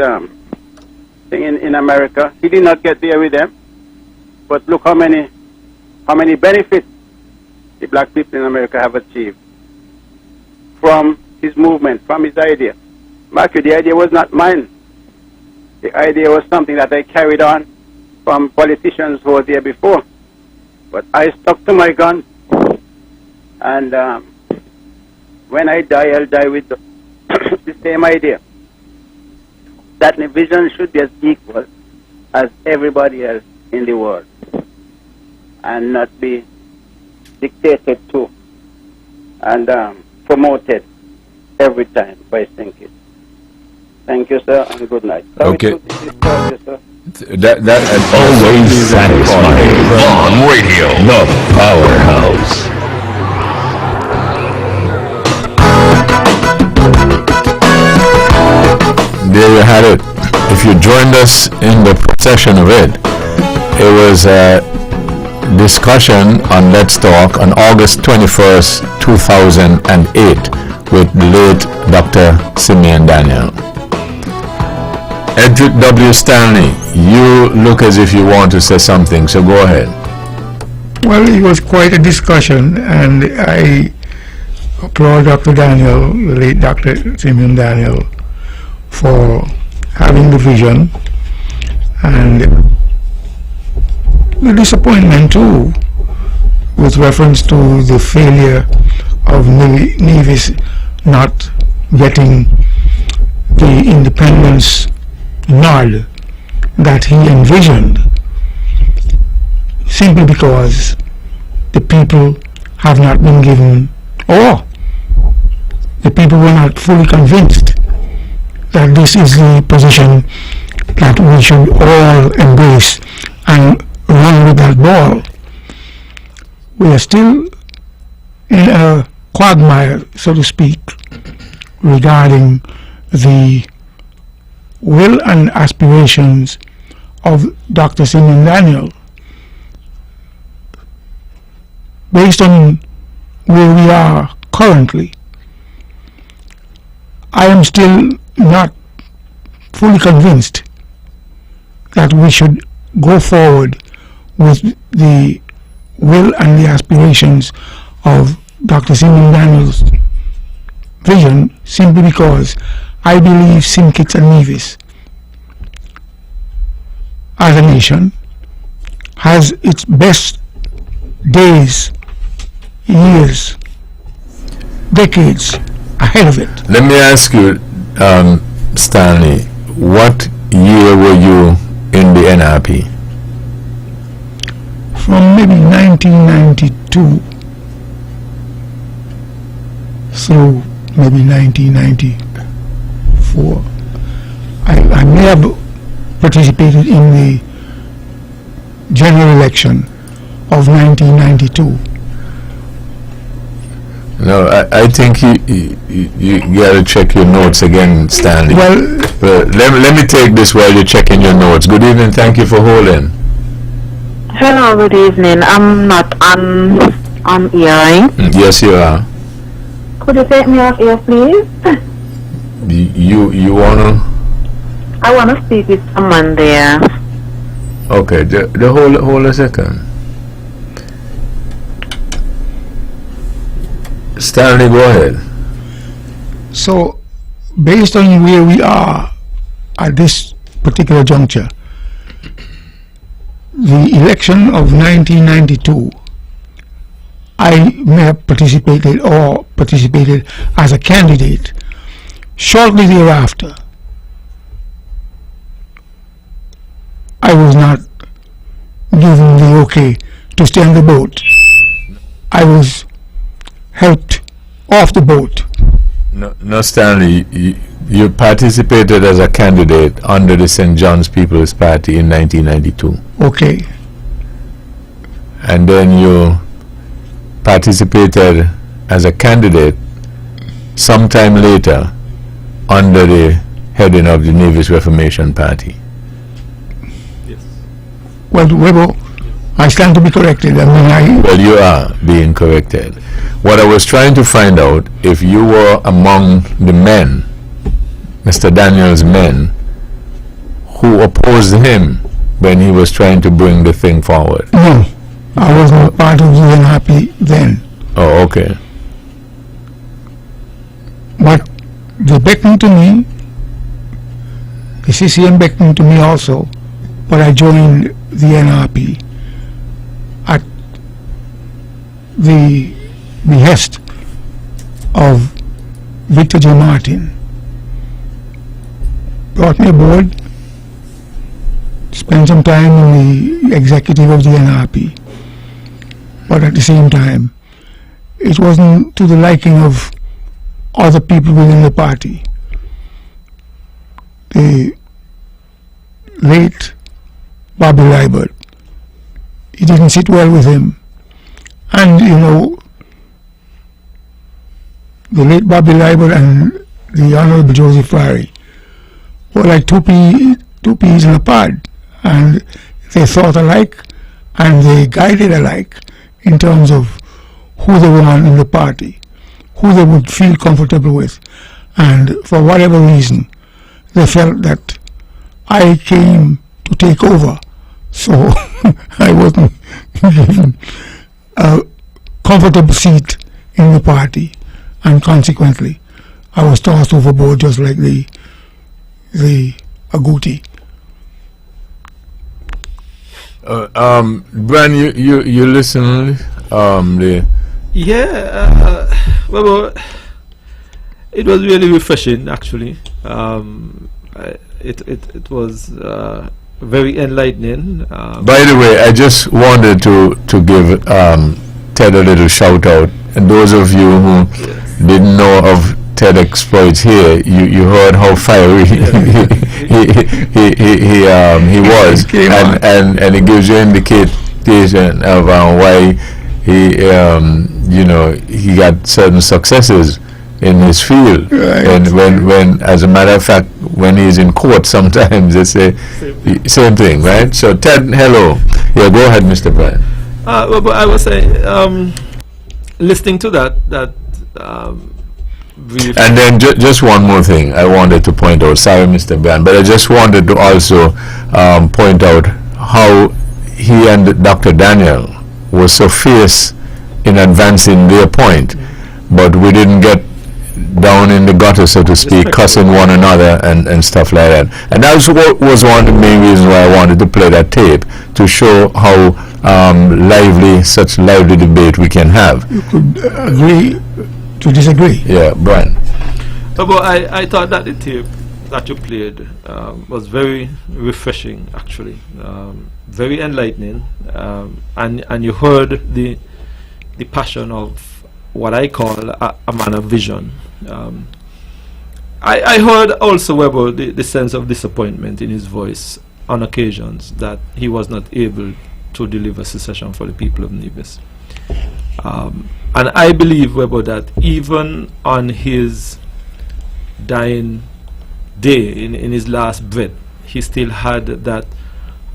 thing in America, he did not get there with them. But look how many benefits the black people in America have achieved from his movement, from his idea. Mark, the idea was not mine. The idea was something that I carried on from politicians who were there before. But I stuck to my gun. And when I die, I'll die with the same idea. That the vision should be as equal as everybody else in the world. And not be dictated to and promoted every time by thinking. Thank you, sir, and good night. Okay. You, sir. That Always satisfying. On radio, the powerhouse. There you had it. If you joined us in the procession of it, it was a discussion on Let's Talk on August 21st, 2008 with the late Dr. Simeon Daniel. Edric W. Stanley, you look as if you want to say something, so go ahead. Well, it was quite a discussion, and I applaud Dr. Daniel, the late Dr. Simeon Daniel, for having the vision, and the disappointment too, with reference to the failure of Nevis not getting the independence nod that he envisioned, simply because the people have not been given, or the people were not fully convinced that this is the position that we should all embrace and run with that ball. We are still in a quagmire, so to speak, regarding the will and aspirations of Dr. Simeon Daniel. Based on where we are currently, I am still not fully convinced that we should go forward with the will and the aspirations of Dr. Simeon Daniel's vision, simply because I believe St. Kitts and Nevis as a nation has its best days, years, decades ahead of it. Let me ask you, Stanley, what year were you in the NRP? From maybe 1992 through maybe 1994. I may have participated in the general election of 1992. No, I think you got to check your notes again, Stanley. Well, let me take this while you're checking your notes. Good evening, thank you for holding. Hello, good evening. I'm not on ear. Yes, you are. Could you take me off ear, please? You wanna? I wanna speak with someone there. Okay, hold a second. Stanley, go ahead. So, based on where we are at this particular juncture, the election of 1992 I may have participated as a candidate. Shortly thereafter, I was not given the okay to stay on the boat. I was helped off the boat. No, Stanley, you participated as a candidate under the St. John's People's Party in 1992. Okay. And then you participated as a candidate sometime later under the heading of the Nevis Reformation Party. Yes. Well, Webbo, I stand to be corrected. Well, you are being corrected. What I was trying to find out, if you were among the men, Mr. Daniel's men, who opposed him when he was trying to bring the thing forward. No, I wasn't part of the NRP then. Oh, okay. But they beckoned to me, the CCM beckoned to me also, but I joined the NRP at the behest of Victor J. Martin. Brought me aboard, spent some time in the executive of the NRP, but at the same time, it wasn't to the liking of other people within the party. The late Bobby Herbert, it didn't sit well with him. And you know, the late Bobby Herbert and the Honorable Joseph Farry were like two peas in a pod, and they thought alike and they guided alike in terms of who they want in the party, who they would feel comfortable with, and for whatever reason they felt that I came to take over, so I wasn't given a comfortable seat in the party, and consequently I was tossed overboard just like the agouti. Bran, you listen. Well, it was really refreshing, actually. It was very enlightening. By the way, I just wanted to give Ted a little shout out, and those of you who didn't know of Ted exploits here, you heard how fiery he was, and it gives you indication of why he got certain successes in his field. Right. And when as a matter of fact, when he's in court, sometimes they say same thing, right? So Ted, hello. Yeah, go ahead, Mr. Bryan. But I was saying, listening to that. And then just one more thing I wanted to point out. Sorry, Mr. Bryan, but I just wanted to also point out how he and Dr. Daniel was so fierce in advancing their point, but we didn't get down in the gutter, so to speak, cussing one another and stuff like that. And that was one of the main reasons why I wanted to play that tape, to show how such lively debate we can have. You could agree to disagree. Yeah, Brian. But I thought that the tape that you played was very refreshing, actually, very enlightening, and you heard the passion of what I call a man of vision. I heard also about the sense of disappointment in his voice on occasions that he was not able to deliver secession for the people of Nevis. And I believe, Webbo, that even on his dying day, in his last breath, he still had that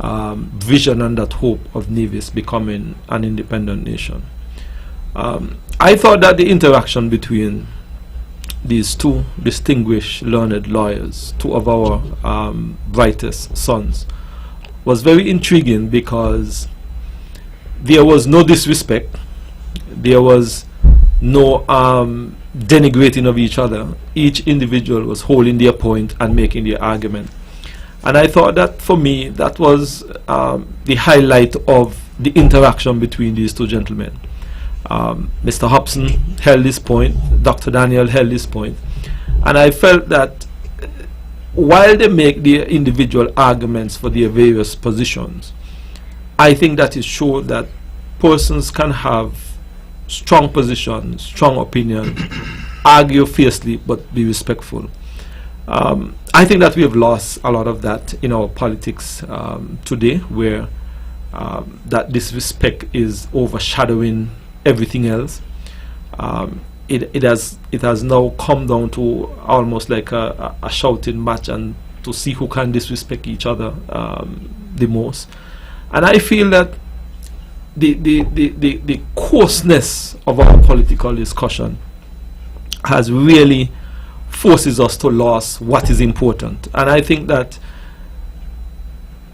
vision and that hope of Nevis becoming an independent nation. I thought that the interaction between these two distinguished learned lawyers, two of our brightest sons, was very intriguing, because there was no disrespect, there was no denigrating of each other. Each individual was holding their point and making their argument. And I thought that, for me, that was the highlight of the interaction between these two gentlemen. Mr. Hobson held this point, Dr. Daniel held this point, and I felt that while they make their individual arguments for their various positions, I think that it showed that persons can have strong positions, strong opinion, argue fiercely, but be respectful. I think that we have lost a lot of that in our politics today, where that disrespect is overshadowing everything else. It has now come down to almost like a shouting match, and to see who can disrespect each other the most. And I feel that the coarseness of our political discussion has really forces us to lose what is important. And I think that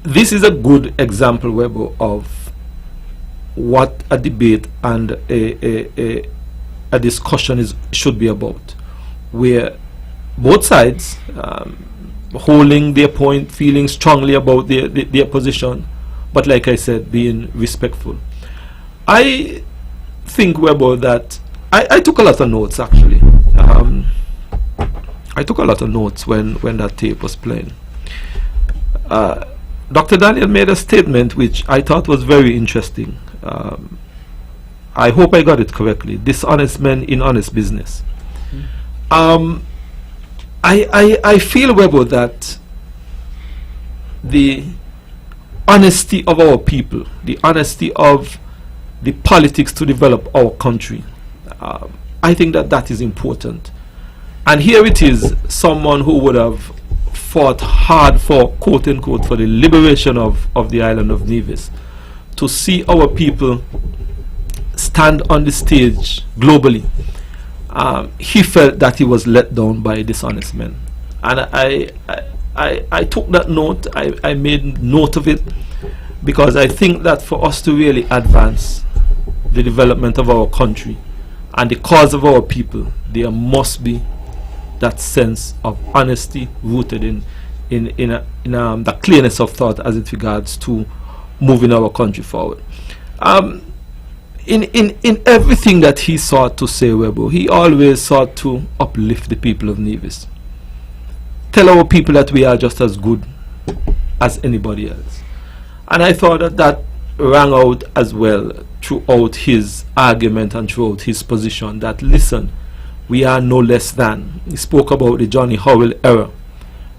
this is a good example, Webbo, of what a debate and a discussion should be about, where both sides holding their point, feeling strongly about their position, but like I said, being respectful. I think, Webbo, that I took a lot of notes, actually. I took a lot of notes when that tape was playing. Dr. Daniel made a statement which I thought was very interesting. I hope I got it correctly. Dishonest men in honest business. I feel, Webbo, that the honesty of our people, the honesty of the politics to develop our country, I think that that is important. And here it is, someone who would have fought hard for, quote unquote, for the liberation of the island of Nevis, to see our people stand on the stage globally. He felt that he was let down by dishonest men. And I took that note, I made note of it, because I think that for us to really advance the development of our country and the cause of our people, there must be that sense of honesty rooted in the clearness of thought as it regards to moving our country forward. In everything that he sought to say, Webbo, he always sought to uplift the people of Nevis. Tell our people that we are just as good as anybody else. And I thought that that rang out as well throughout his argument and throughout his position, that listen, we are no less than. He spoke about the Johnny Howell era,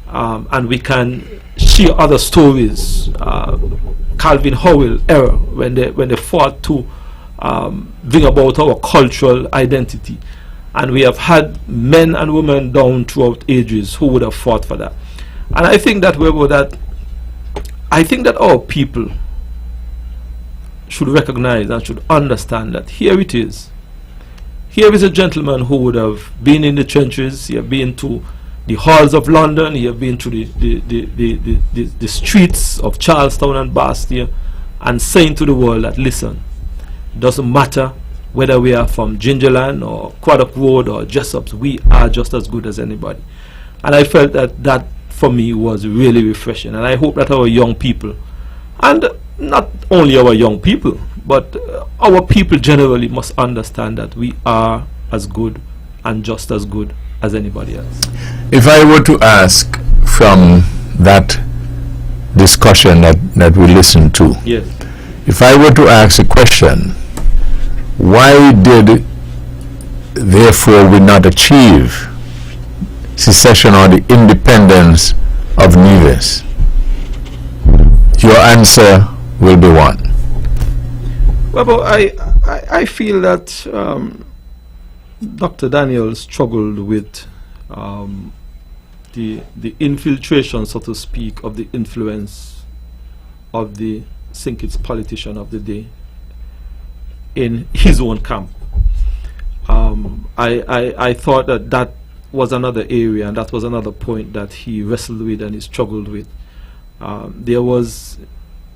and we can share other stories. Calvin Howell era, when they fought to bring about our cultural identity, and we have had men and women down throughout ages who would have fought for that. And I think that our people should recognize and should understand that here it is. Here is a gentleman who would have been in the trenches. He have been to the halls of London. He have been to the streets of Charlestown and Bastia, and saying to the world that listen, it doesn't matter whether we are from Gingerland or Quaddock Road or Jessops, we are just as good as anybody. And I felt that that for me was really refreshing. And I hope that our young people, and not only our young people, but our people generally must understand that we are as good and just as good as anybody else. If I were to ask from that discussion that we listened to, yes, if I were to ask a question, why did therefore we not achieve secession or the independence of Nevis? Your answer will be what? Well, I feel that Dr. Daniel struggled with the infiltration, so to speak, of the influence of the Sinkits politician of the day in his own camp. I thought that was another area, and that was another point that he wrestled with and he struggled with. There was,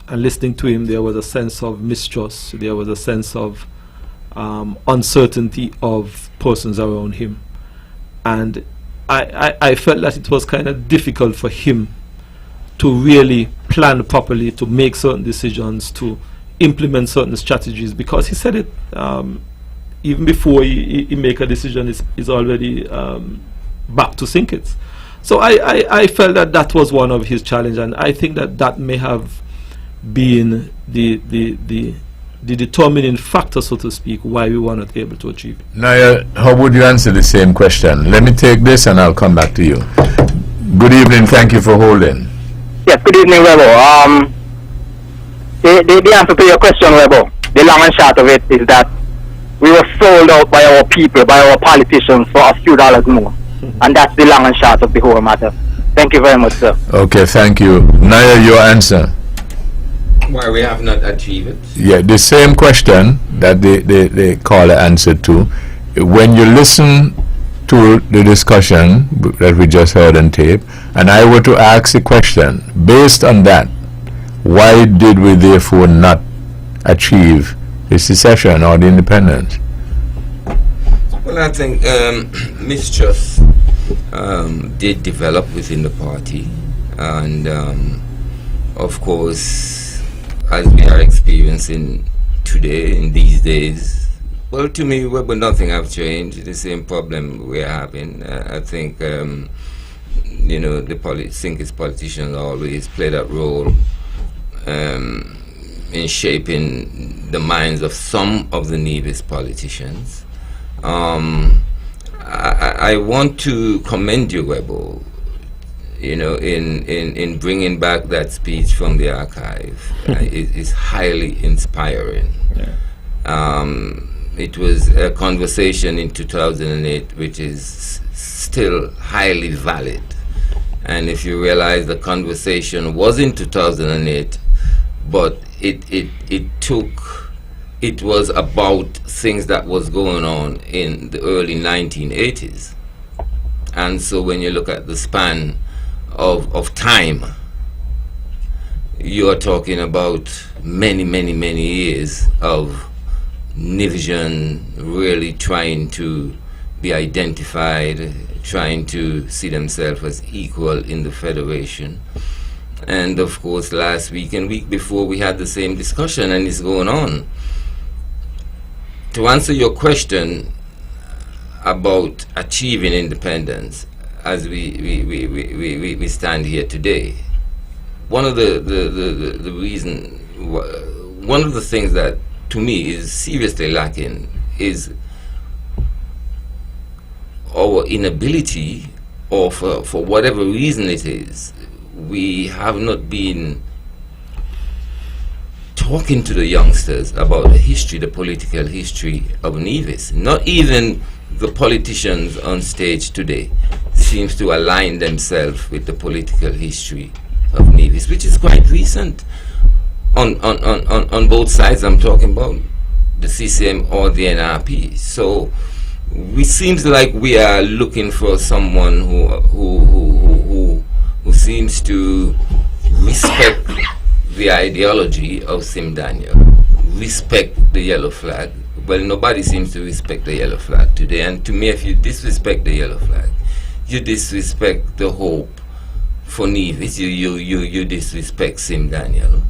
and listening to him, there was a sense of mistrust, there was a sense of uncertainty of persons around him. And I felt that it was kind of difficult for him to really plan properly, to make certain decisions, to implement certain strategies, because he said it even before he make a decision, is already back to sink it. So I felt that was one of his challenge, and I think that may have been the determining factor, so to speak, why we were not able to achieve it. Now, how would you answer the same question? Let me take this and I'll come back to you. Good evening, thank you for holding. Yes, good evening, Webbo. The answer to your question, Webbo, the long and short of it is that we were sold out by our people, by our politicians for a few dollars more. And that's the long and short of the whole matter. Thank you very much, sir. Okay, thank you. Naya, your answer. Why we have not achieved it? Yeah, the same question that the caller answered to. When you listen to the discussion that we just heard on tape, and I were to ask the question, based on that, why did we therefore not achieve the secession or the independence? Well, I think mistrust did develop within the party, and of course, as we are experiencing today, in these days, well, to me, well, nothing have changed. The same problem we're having. I think, you know, the politicians always play that role in shaping the minds of some of the Nevis politicians. I want to commend you, Webbo, you know, in bringing back that speech from the archive. It is highly inspiring. Yeah. It was a conversation in 2008 which is still highly valid. And if you realize the conversation was in 2008, but it was about things that was going on in the early 1980s. And so when you look at the span of time, you are talking about many years of Nivision really trying to be identified, trying to see themselves as equal in the Federation. And of course, last week and week before, we had the same discussion, and it's going on. To answer your question about achieving independence, as we stand here today, one of the things that to me is seriously lacking is our inability, or for whatever reason it is, we have not been talking to the youngsters about the history, the political history of Nevis. Not even the politicians on stage today seems to align themselves with the political history of Nevis, which is quite recent on both sides. I'm talking about the CCM or the NRP. So it seems like we are looking for someone who seems to respect the ideology of Sim Daniel, respect the yellow flag. Well, nobody seems to respect the yellow flag today, and to me, if you disrespect the yellow flag, you disrespect the hope for Nevis, you disrespect Sim Daniel.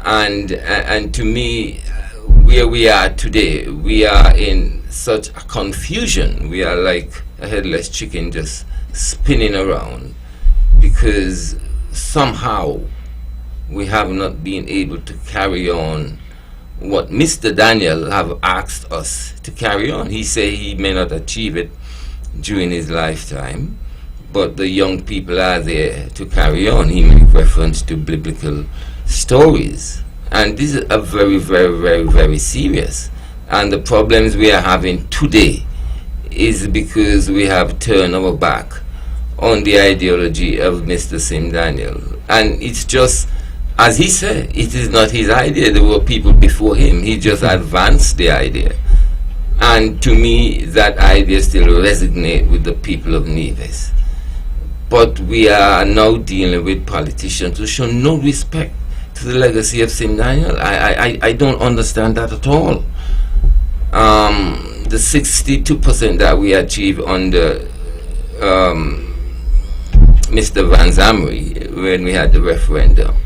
And to me, where we are today, we are in such a confusion. We are like a headless chicken just spinning around, because somehow we have not been able to carry on what Mr. Daniel have asked us to carry on. He say he may not achieve it during his lifetime, but the young people are there to carry on. He make reference to biblical stories, and this is a very serious. And the problems we are having today is because we have turned our back on the ideology of Mr. Sim Daniel. And it's just, as he said, it is not his idea. There were people before him. He just advanced the idea. And to me, that idea still resonates with the people of Nevis. But we are now dealing with politicians who show no respect to the legacy of Sim Daniel. I don't understand that at all. The 62% that we achieved under Mr. Van Zamri when we had the referendum,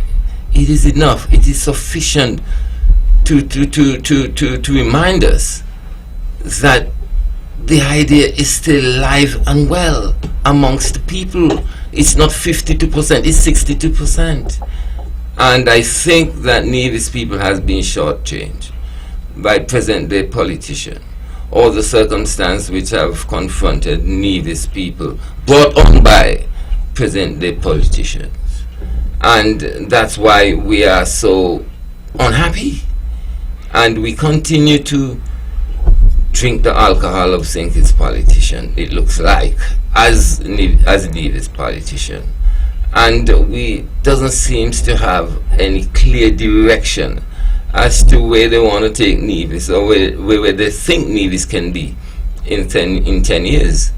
it is enough. It is sufficient to remind us that the idea is still alive and well amongst the people. It's not 52%, it's 62%. And I think that Nevis people has been shortchanged by present-day politicians, or the circumstance which have confronted Nevis people, brought on by present-day politicians. And that's why we are so unhappy. And we continue to drink the alcohol of Sinkis politician, it looks like, as Nevis politician. And we doesn't seem to have any clear direction as to where they want to take Nevis, or where they think Nevis can be in 10 years.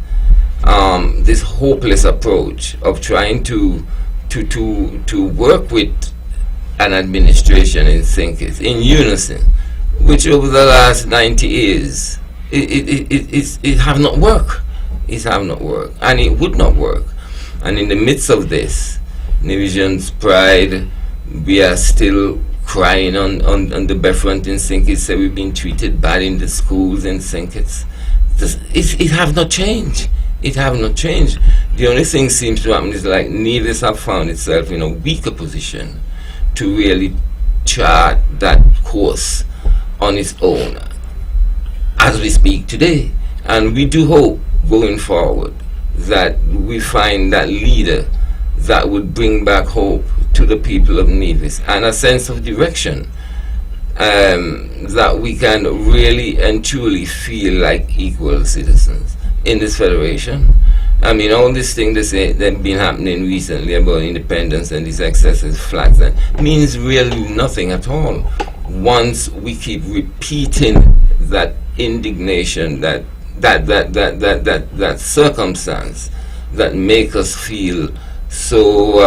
This hopeless approach of trying to work with an administration in Sinkis in unison, which over the last 90 years it have not worked. It have not worked, and it would not work. And in the midst of this, Nevisian's pride, we are still crying on the Beffront in Sinkis, say we've been treated bad in the schools in Sinkis. It have not changed. It have not changed. The only thing seems to happen is like Nevis have found itself in a weaker position to really chart that course on its own as we speak today. And we do hope going forward that we find that leader that would bring back hope to the people of Nevis and a sense of direction, that we can really and truly feel like equal citizens in this federation. I mean, all these things that have been happening recently about independence and these excessive flags, that means really nothing at all once we keep repeating that indignation, that circumstance that make us feel so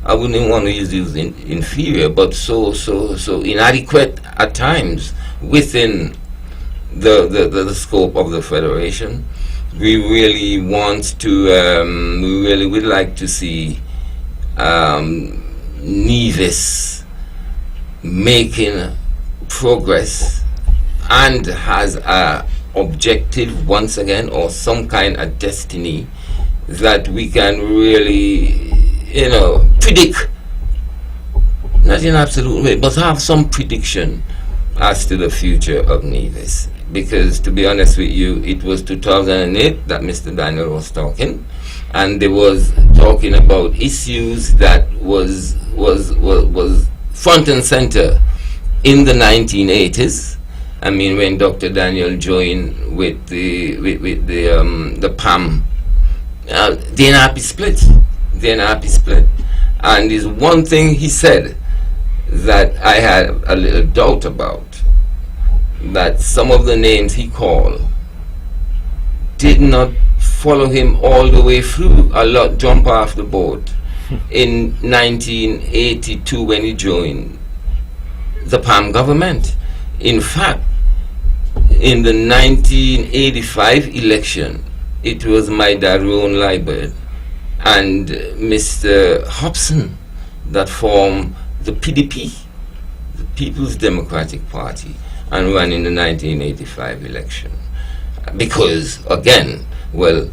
I wouldn't even want to use inferior, but so inadequate at times within the scope of the federation. We really want to we really would like to see Nevis making progress and has a objective once again, or some kind of destiny that we can really, predict, not in an absolute way, but have some prediction as to the future of Nevis. Because to be honest with you, it was 2008 that Mr. Daniel was talking, and they was talking about issues that was front and center in the 1980s. I mean, when Dr. Daniel joined with the PAM, the NRP split. And there's one thing he said that I had a little doubt about, that some of the names he called did not follow him all the way through. A lot jump off the boat in 1982 when he joined the PAM government. In fact, in the 1985 election, it was my Daron Liebert and Mr. Hobson that formed the PDP, the People's Democratic Party, and ran in the 1985 election. Because, again, well,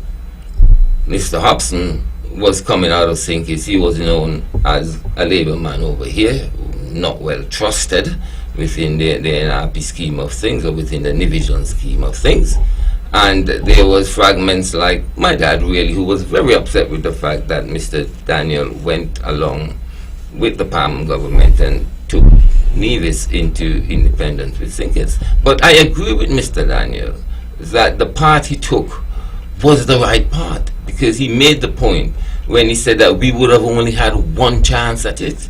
Mr. Hobson was coming out of Sinkis. He was known as a labor man over here, not well trusted within the NRP scheme of things, or within the Nevision scheme of things. And there was fragments like my dad, really, who was very upset with the fact that Mr. Daniel went along with the PAM government and took Nevis into independence with Sinkis. But I agree with Mr. Daniel that the path he took was the right path, because he made the point when he said that we would have only had one chance at it.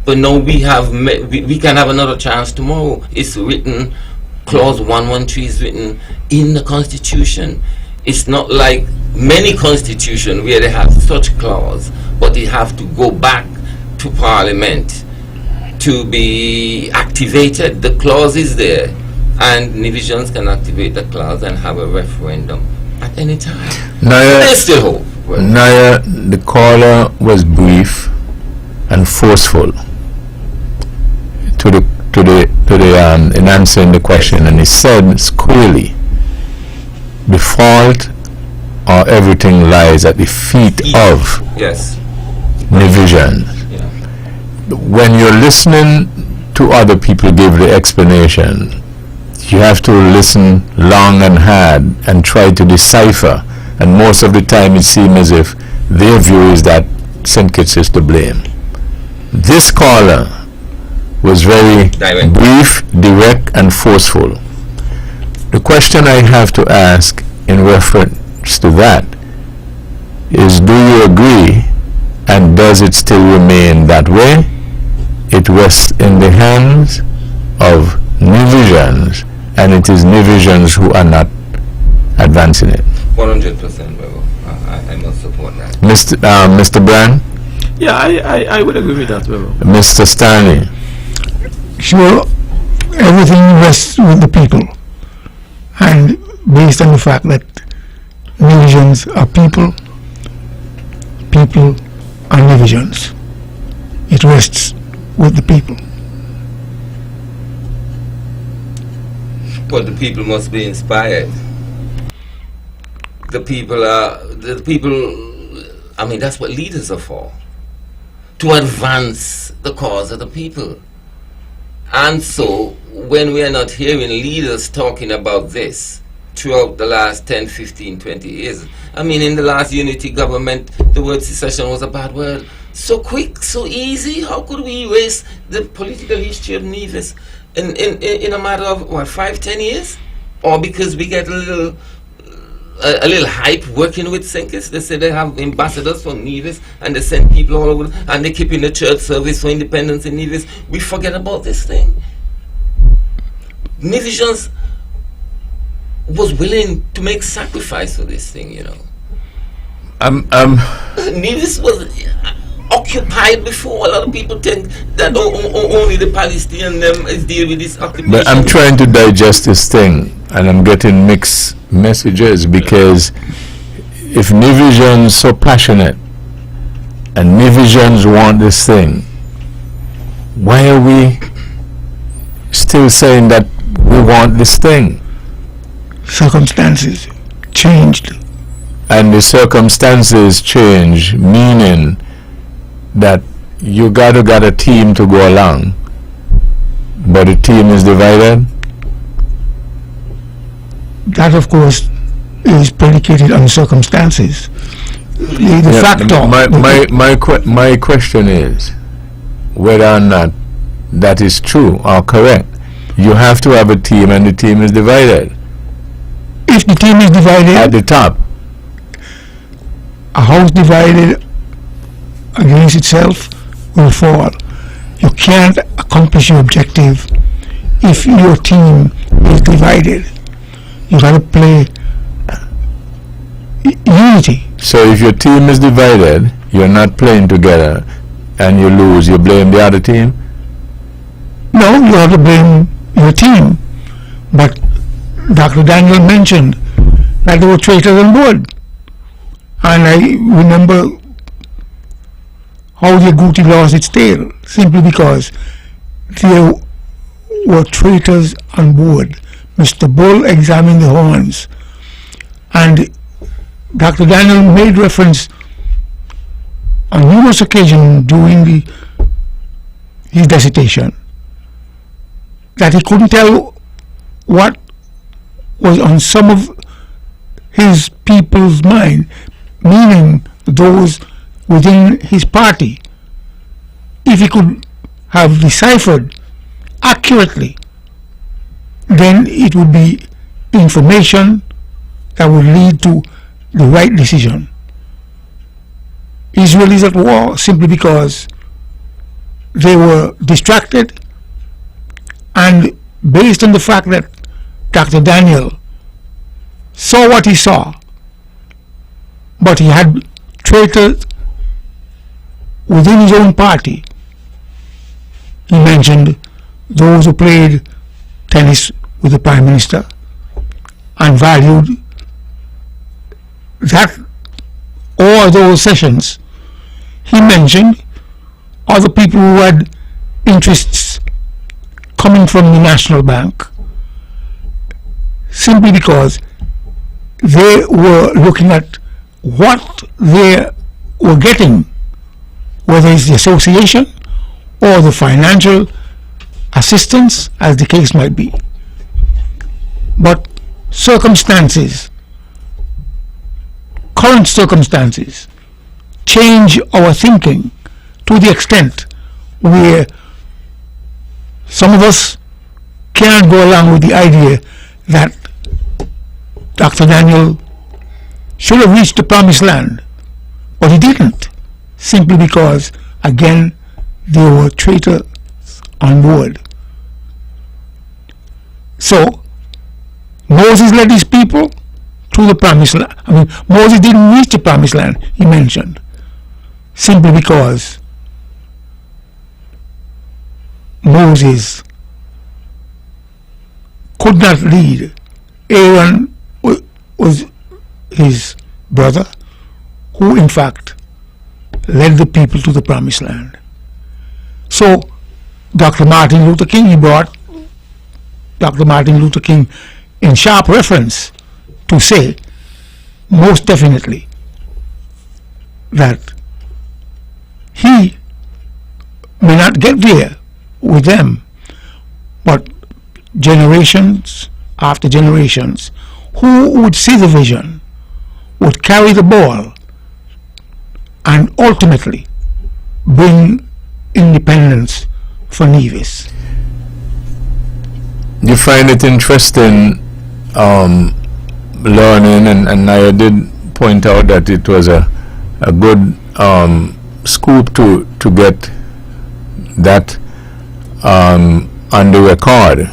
But no, we can have another chance tomorrow. It's written, clause 113 is written in the Constitution. It's not like many constitutions where they have such clause, but they have to go back to Parliament to be activated. The clause is there, and Nevisians can activate the clause and have a referendum at any time. Naya, there's still hope. Well, Naya, the caller was brief and forceful to the in answering the question, and he said squarely, the fault or everything lies at the feet of Yes. Nivision. Yeah. When you're listening to other people give the explanation, you have to listen long and hard and try to decipher, and most of the time it seems as if their view is that St. Kitts is to blame. This caller was very brief, direct and forceful. The question I have to ask in reference to that is, do you agree, and does it still remain that way? It rests in the hands of Nivisions, and it is Nivisions who are not advancing it. 100%, Webbo. I must support that. Mr. Brand? Yeah, I would agree with that, Webbo. Mr. Stanley? Sure, everything rests with the people, and based on the fact that Nivisions are people, people are Nivisions. It rests with the people. But the people must be inspired. The people, I mean, that's what leaders are for. To advance the cause of the people. And so, when we are not hearing leaders talking about this throughout the last 10, 15, 20 years, I mean, in the last unity government, the word secession was a bad word. So quick, so easy. How could we erase the political history of Nevis in a matter of, what, 5, 10 years? Or because we get a little hype working with St. Kitts. They say they have ambassadors for Nevis and they send people all over, and they keep in the church service for independence in Nevis. We forget about this thing. Nivisions was willing to make sacrifice for this thing, you know. Nevis was occupied before. A lot of people think that only the Palestinian is deal with this occupation. But I'm trying to digest this thing, and I'm getting mixed messages, because if Nivisions so passionate and Nivisions want this thing, why are we still saying that we want this thing? Circumstances changed. And the circumstances change, meaning that you got a team to go along, but the team is divided. That, of course, is predicated on circumstances. The factor. My question is whether or not that is true or correct. You have to have a team, and the team is divided. If the team is divided at the top, a house divided against itself will fall. You can't accomplish your objective if your team is divided. You got to play unity. So if your team is divided, you're not playing together, and you lose, you blame the other team? No, you have to blame your team. But Dr. Daniel mentioned that there were traitors on board. And I remember how the agouti lost its tail, simply because there were traitors on board. Mr. Bull examined the horns, and Dr. Daniel made reference on numerous occasions during his dissertation that he couldn't tell what was on some of his people's mind, meaning those within his party. If he could have deciphered accurately, then it would be information that would lead to the right decision. Israel is at war simply because they were distracted, and based on the fact that Dr. Daniel saw what he saw, but he had traitors within his own party. He mentioned those who played tennis with the Prime Minister and valued that, or those sessions. He mentioned other people who had interests coming from the National Bank, simply because they were looking at what they were getting, whether it's the association or the financial assistance, as the case might be. But circumstances, current circumstances, change our thinking to the extent where some of us cannot go along with the idea that Dr. Daniel should have reached the promised land, but he didn't, simply because, again, there were traitors on board. So, Moses led his people to the promised land. I mean, Moses didn't reach the promised land, he mentioned, simply because Moses could not lead. Aaron was his brother, who in fact led the people to the promised land. So Dr. Martin Luther King, he brought Dr. Martin Luther King in sharp reference to say most definitely that he may not get there with them, but generations after generations who would see the vision would carry the ball and ultimately bring independence for Nevis. You find it interesting learning, and I did point out that it was a good scoop to get that on the record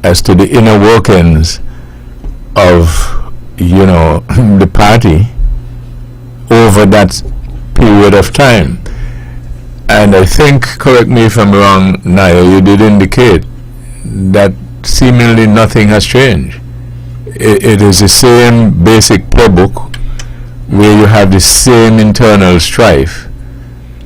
as to the inner workings of, you know, the party over that period of time. And I think, correct me if I'm wrong, Naya, you did indicate that seemingly nothing has changed. It is the same basic playbook where you have the same internal strife.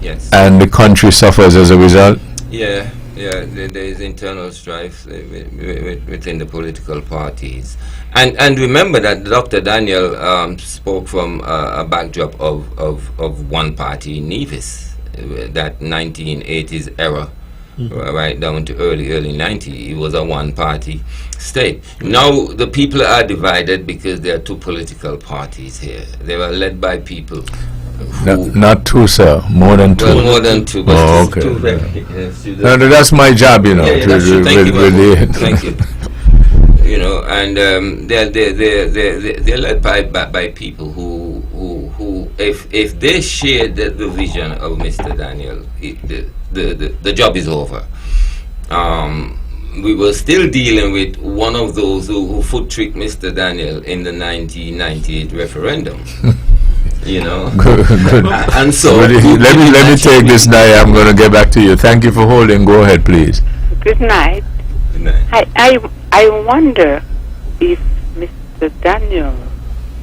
Yes. And the country suffers as a result. Yeah, there is internal strife within the political parties. And remember that Dr. Daniel spoke from a backdrop of one party in Nevis, that 1980s era, right down to early 90s. It was a one-party state. Now the people are divided because there are two political parties here. They were led by people. Not two, sir. More than two. Well, more than two. But oh, okay. Two no, that's my job, you know. Thank you. Thank you. You know, and they're led by people who if they share the vision of Mr. Daniel, the job is over. We were still dealing with one of those who foot tricked Mr. Daniel in the 1998 referendum. You know. Good. And so let me take this now. I'm going to get back to you. Thank you for holding. Go ahead, please. Good night. Good night. I wonder if Mr. Daniel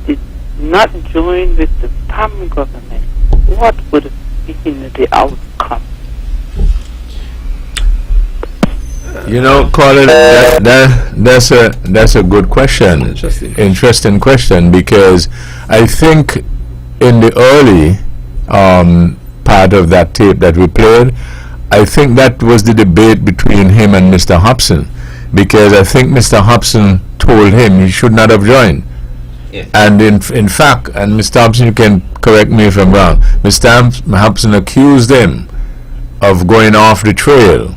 did not join with the PAM government, what would have been the outcome? You know, Colin, that's a good question. Interesting question, because I think in the early part of that tape that we played, I think that was the debate between him and Mr. Hobson, because I think Mr. Hobson told him he should not have joined. Yeah. And in fact, and Mr. Hobson, you can correct me if I'm wrong, Mr. Hobson accused him of going off the trail,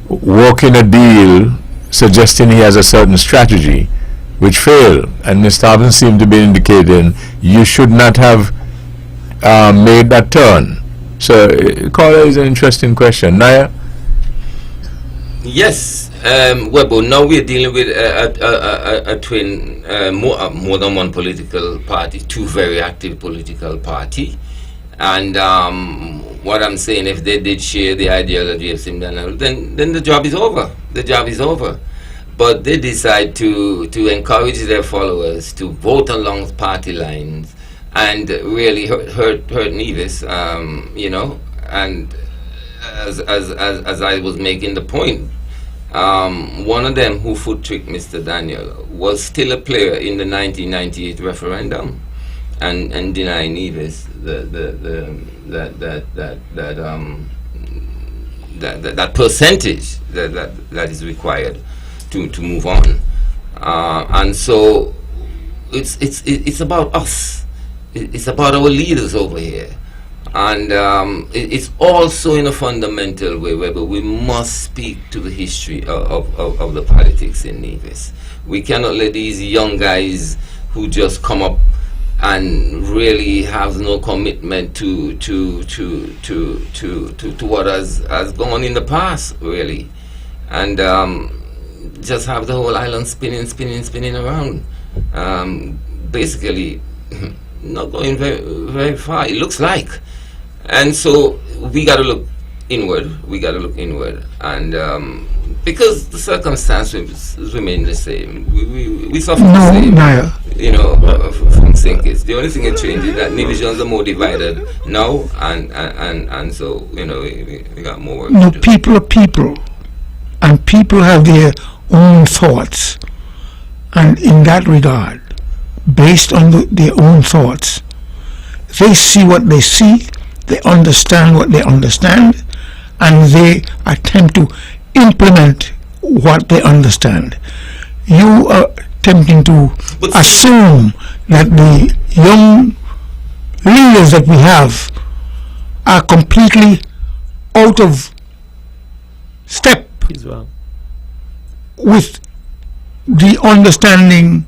working a deal, suggesting he has a certain strategy, which failed. And Mr. Hobson seemed to be indicating you should not have made that turn. So, Caller is an interesting question. Naya? Yes, Webbo, now we're dealing with a twin, more than one political party, two very active political party. And what I'm saying, if they did share the ideology of Simdana, then the job is over. The job is over. But they decide to encourage their followers to vote along party lines and really hurt Nevis, you know. And as I was making the point, One of them who foot tricked Mr. Daniel was still a player in the 1998 referendum, and denying Nevis that percentage that is required to move on, and so it's about us. It's about our leaders over here. And it's also in a fundamental way where we must speak to the history of the politics in Nevis. We cannot let these young guys who just come up and really have no commitment to what has gone in the past, really, and just have the whole island spinning around, basically not going very far, it looks like. And so we got to look inward. And because the circumstances remain the same, we suffer the same. Naya. You know, from Sinkers. The only thing that changes is that divisions are more divided now, and so you know we got more work. No, to do. people are people, and people have their own thoughts, and in that regard, based on their own thoughts, they see what they see. They understand what they understand, and they attempt to implement what they understand. You are attempting to assume that the young leaders that we have are completely out of step with the understanding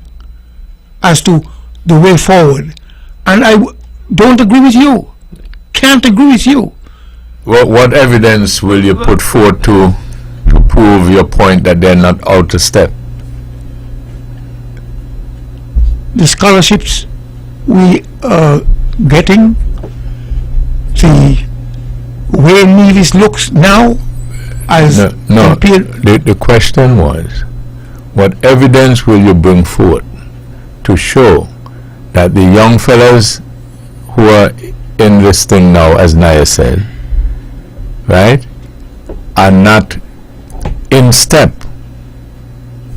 as to the way forward. And I don't agree with you. Can't agree with you. What evidence will you put forth to prove your point that they're not out of step? The scholarships we are getting, the way Nevis looks now, as compared. The question was, what evidence will you bring forth to show that the young fellows who are in this thing now, as Naya said, right, are not in step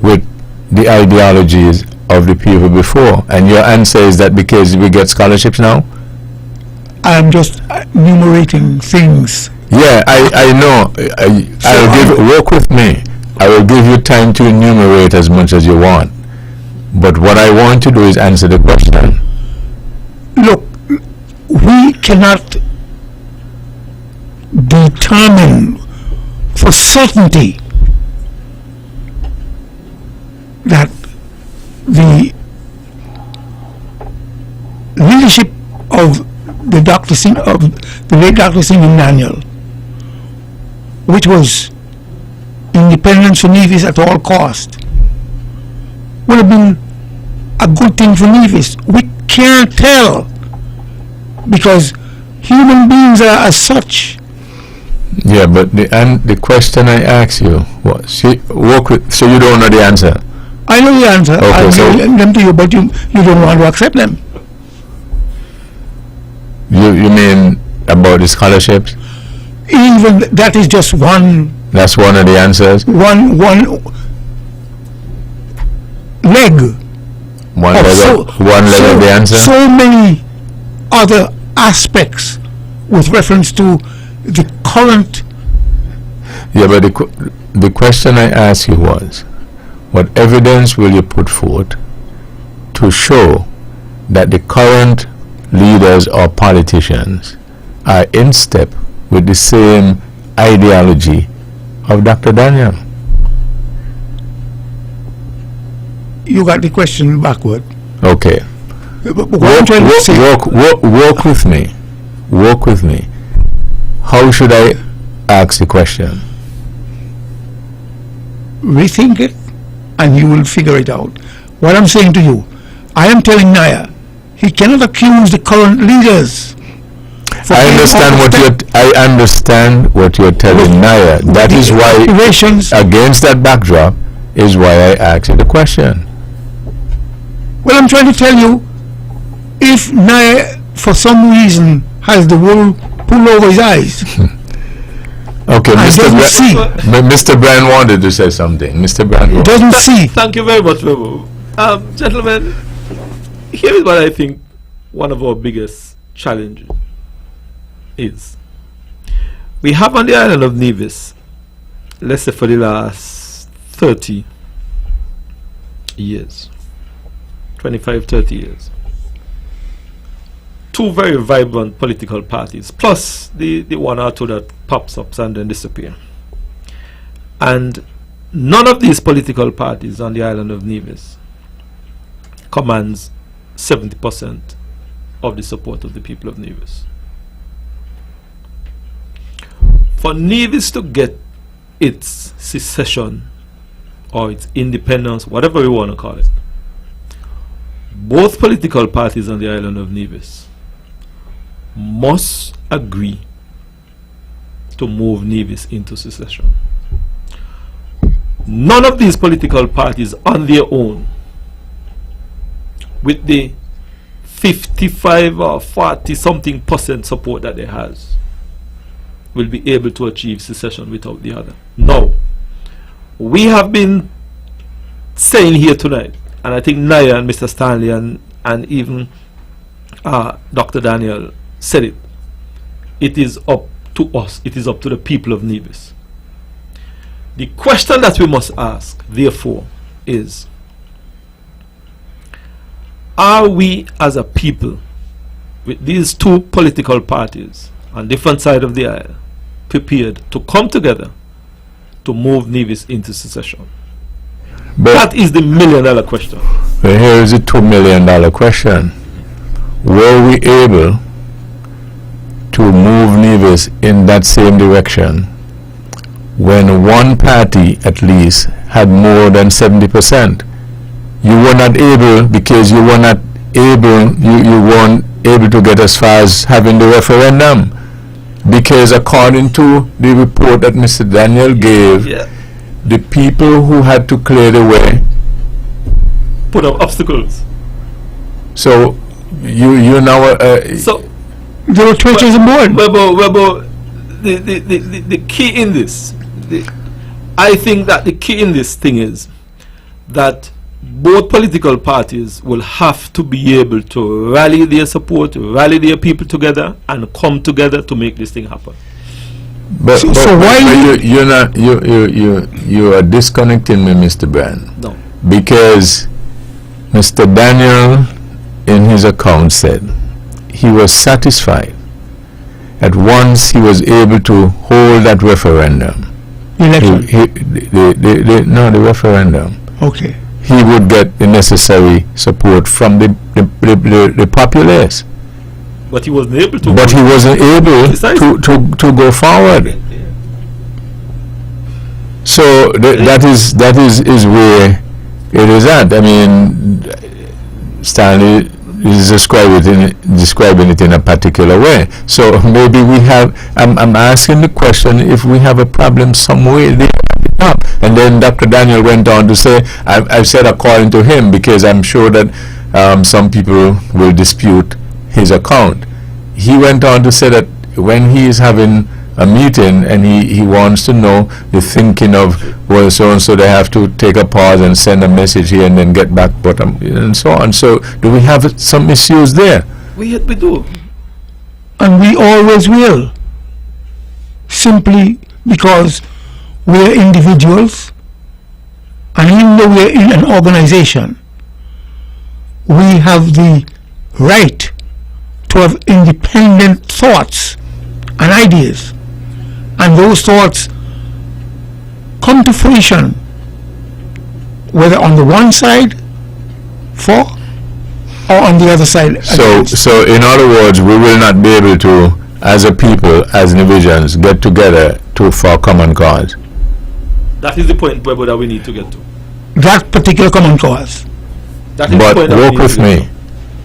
with the ideologies of the people before? And your answer is that because we get scholarships now? I'm just enumerating things. Yeah, I know. Work with me. I will give you time to enumerate as much as you want. But what I want to do is answer the question. Look, we cannot determine for certainty that the leadership of the late Dr. Singh Daniel, which was independence for Nevis at all cost, would have been a good thing for Nevis. We can't tell, because human beings are as such. Yeah, but the question I asked you was, so you don't know the answer? I know the answer. Okay, I'll give them to you, but you don't want to accept them. You mean about the scholarships? Even that is just one. That's one of the answers? One leg. One leg of the answer? So many other aspects with reference to the current. Yeah, but the question I asked you was, what evidence will you put forth to show that the current leaders or politicians are in step with the same ideology of Dr. Daniel? You got the question backward. Okay. Walk with me. Walk with me. How should I ask the question? Rethink it, and you will figure it out. What I'm saying to you, I am telling Naya, he cannot accuse the current leaders. I understand what you're telling Naya. That is why, against that backdrop, is why I asked you the question. Well, I'm trying to tell you, if Naya, for some reason, has the wool pulled over his eyes, Okay, Mr. Brand wanted to say something. Mr. Brand doesn't see. Thank you very much, Webbo. Gentlemen, here is what I think one of our biggest challenges is. We have on the island of Nevis, let's say for the last 30 years, 25, 30 years, two very vibrant political parties, plus the one or two that pops up and then disappear. And none of these political parties on the island of Nevis commands 70% of the support of the people of Nevis. For Nevis to get its secession or its independence, whatever we want to call it, both political parties on the island of Nevis must agree to move Nevis into secession. None of these political parties on their own, with the 55 or 40 something % support that they has, will be able to achieve secession without the other. No. We have been saying here tonight, and I think Naya and Mr. Stanley and even Dr. Daniel said it, it is up to us, it is up to the people of Nevis. The question that we must ask, therefore, is, are we as a people, with these two political parties on different sides of the aisle, prepared to come together to move Nevis into secession? But that is the $1 million question. But here is the $2 million question. Were we able to move Nevis in that same direction when one party at least had more than 70%? You were not able because you were not able, you weren't able to get as far as having the referendum, because according to the report that Mr. Daniel gave, the people who had to clear the way put up obstacles. So you now so there were twitches aboard. Webbo, the key in this, I think that the key in this thing is that both political parties will have to be able to rally their support, rally their people together, and come together to make this thing happen. But why you are disconnecting me, Mr. Brand? No. Because Mr. Daniel in his account said he was satisfied that once he was able to hold that referendum, the referendum. Okay. He would get the necessary support from the populace. But he wasn't able to. But he wasn't able to go forward. So that is where it is at. I mean, Stanley is describing it in a particular way. So maybe we have. I'm asking the question if we have a problem somewhere there. And then Dr. Daniel went on to say, I've said according to him, because I'm sure that some people will dispute his account. He went on to say that when he is having a meeting and he wants to know the thinking of, well, so and so, they have to take a pause and send a message here and then get back, but and so on. So do we have some issues there? We do. And we always will, simply because we're individuals, and even though we're in an organization, we have the right to have independent thoughts and ideas, and those thoughts come to fruition, whether on the one side for or on the other side. So in other words, we will not be able to, as a people, as Nevisians, get together for a common cause. That is the point, Webbo, that we need to get to. That particular common cause. That is but the point that work with me.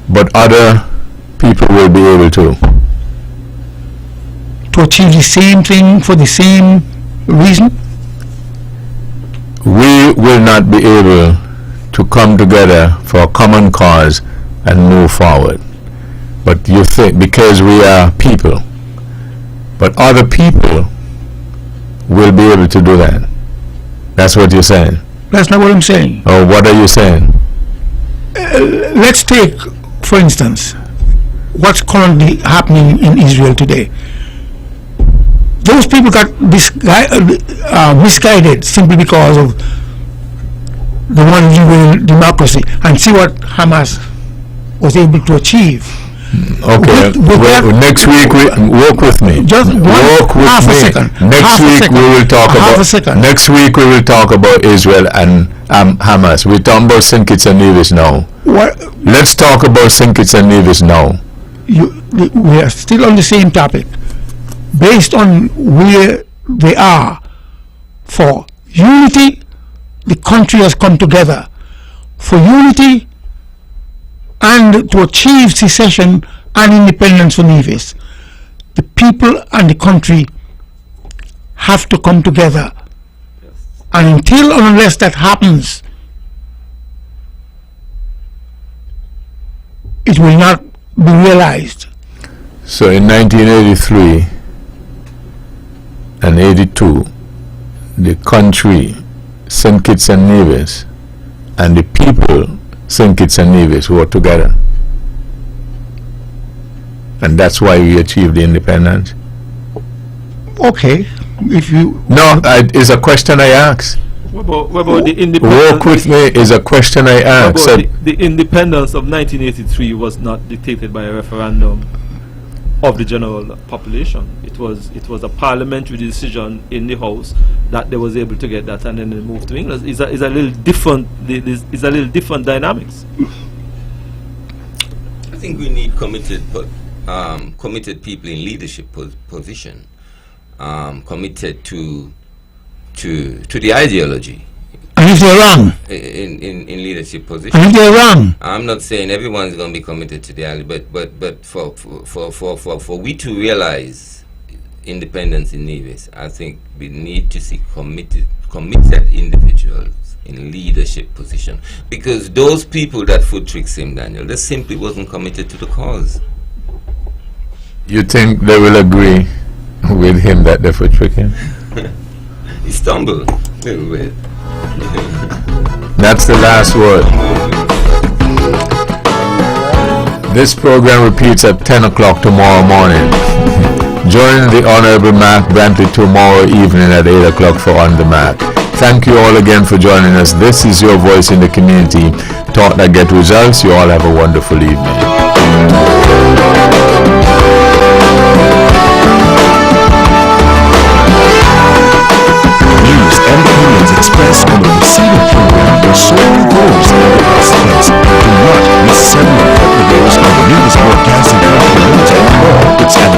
But other people will be able to achieve the same thing for the same reason. We will not be able to come together for a common cause and move forward. But you think because we are people, but other people will be able to do that. That's what you're saying. That's not what I'm saying. Oh, what are you saying? Let's take, for instance, what's currently happening in Israel today. Those people got misguided simply because of the one-world democracy, and see what Hamas was able to achieve. Okay, next week, work with me. Just work with half me. a second. Next week we will talk about. Next week we will talk about Israel and Hamas. We're talking about St. Kitts and Nevis now. Let's talk about St. Kitts and Nevis now. We are still on the same topic, based on where they are. For unity, the country has come together. For unity and to achieve secession and independence for Nevis, the people and the country have to come together. And until and unless that happens, it will not be realized. So in 1983 and 82, the country, St. Kitts and Nevis, and the people, St. Kitts and Nevis, were together. And that's why we achieved the independence. Okay, if you... No, it's a question I ask. What about the independence? Work with me is a question I ask. The independence of 1983 was not dictated by a referendum of the general population. It was a parliamentary decision in the House that they was able to get that, and then they moved to England. It's a little different. It's a little different dynamics. I think we need committed people in leadership position, committed to the ideology. And if they're wrong? In leadership position. And if they're wrong? I'm not saying everyone's going to be committed to the ideology, but for we to realize independence in Nevis, I think we need to see committed individuals in leadership position. Because those people that foot tricked him, Daniel, they simply wasn't committed to the cause. You think they will agree with him that they foot tricked him? He stumbled a little bit. That's the last word. This program repeats at 10 o'clock tomorrow morning. Join the Honorable Mark Brantley tomorrow evening at 8 o'clock for On the Mark. Thank you all again for joining us. This is your voice in the community. Talk that get results. You all have a wonderful evening.